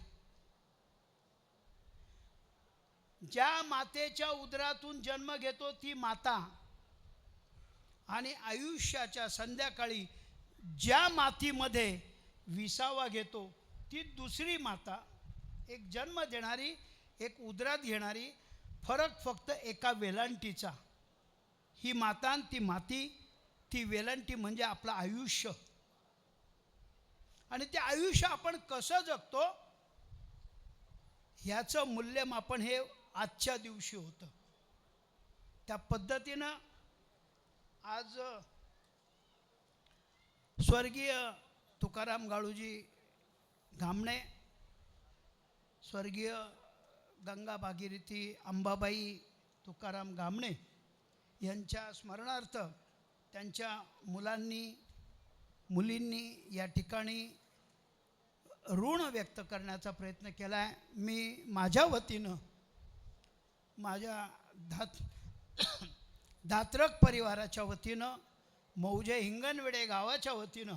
ज्या मातेच्या उदरातून जन्म घेतो ती माता, आणि आयुष्याच्या संध्याकाळी ज्या मातीमध्ये विसावा घेतो ती दुसरी माता. एक जन्म देणारी, एक उदरात घेणारी, फरक फक्त एका वेलांटीचा. ही माता आणि ती माती, ती वेलांटी म्हणजे आपलं आयुष्य. आणि ते आयुष्य आपण कसं जगतो ह्याचं मूल्यमापन हे आजच्या दिवशी होतं. त्या पद्धतीनं आज स्वर्गीय तुकाराम गाळूजी घामणे, स्वर्गीय गंगा भागीरथी अंबाबाई तुकाराम घामणे यांच्या स्मरणार्थ त्यांच्या मुलींनी या ठिकाणी ऋण व्यक्त करण्याचा प्रयत्न केला आहे. मी माझ्या वतीनं, माझ्या धात्रक परिवाराच्या वतीनं, मौजे हिंगणवेडे गावाच्या वतीनं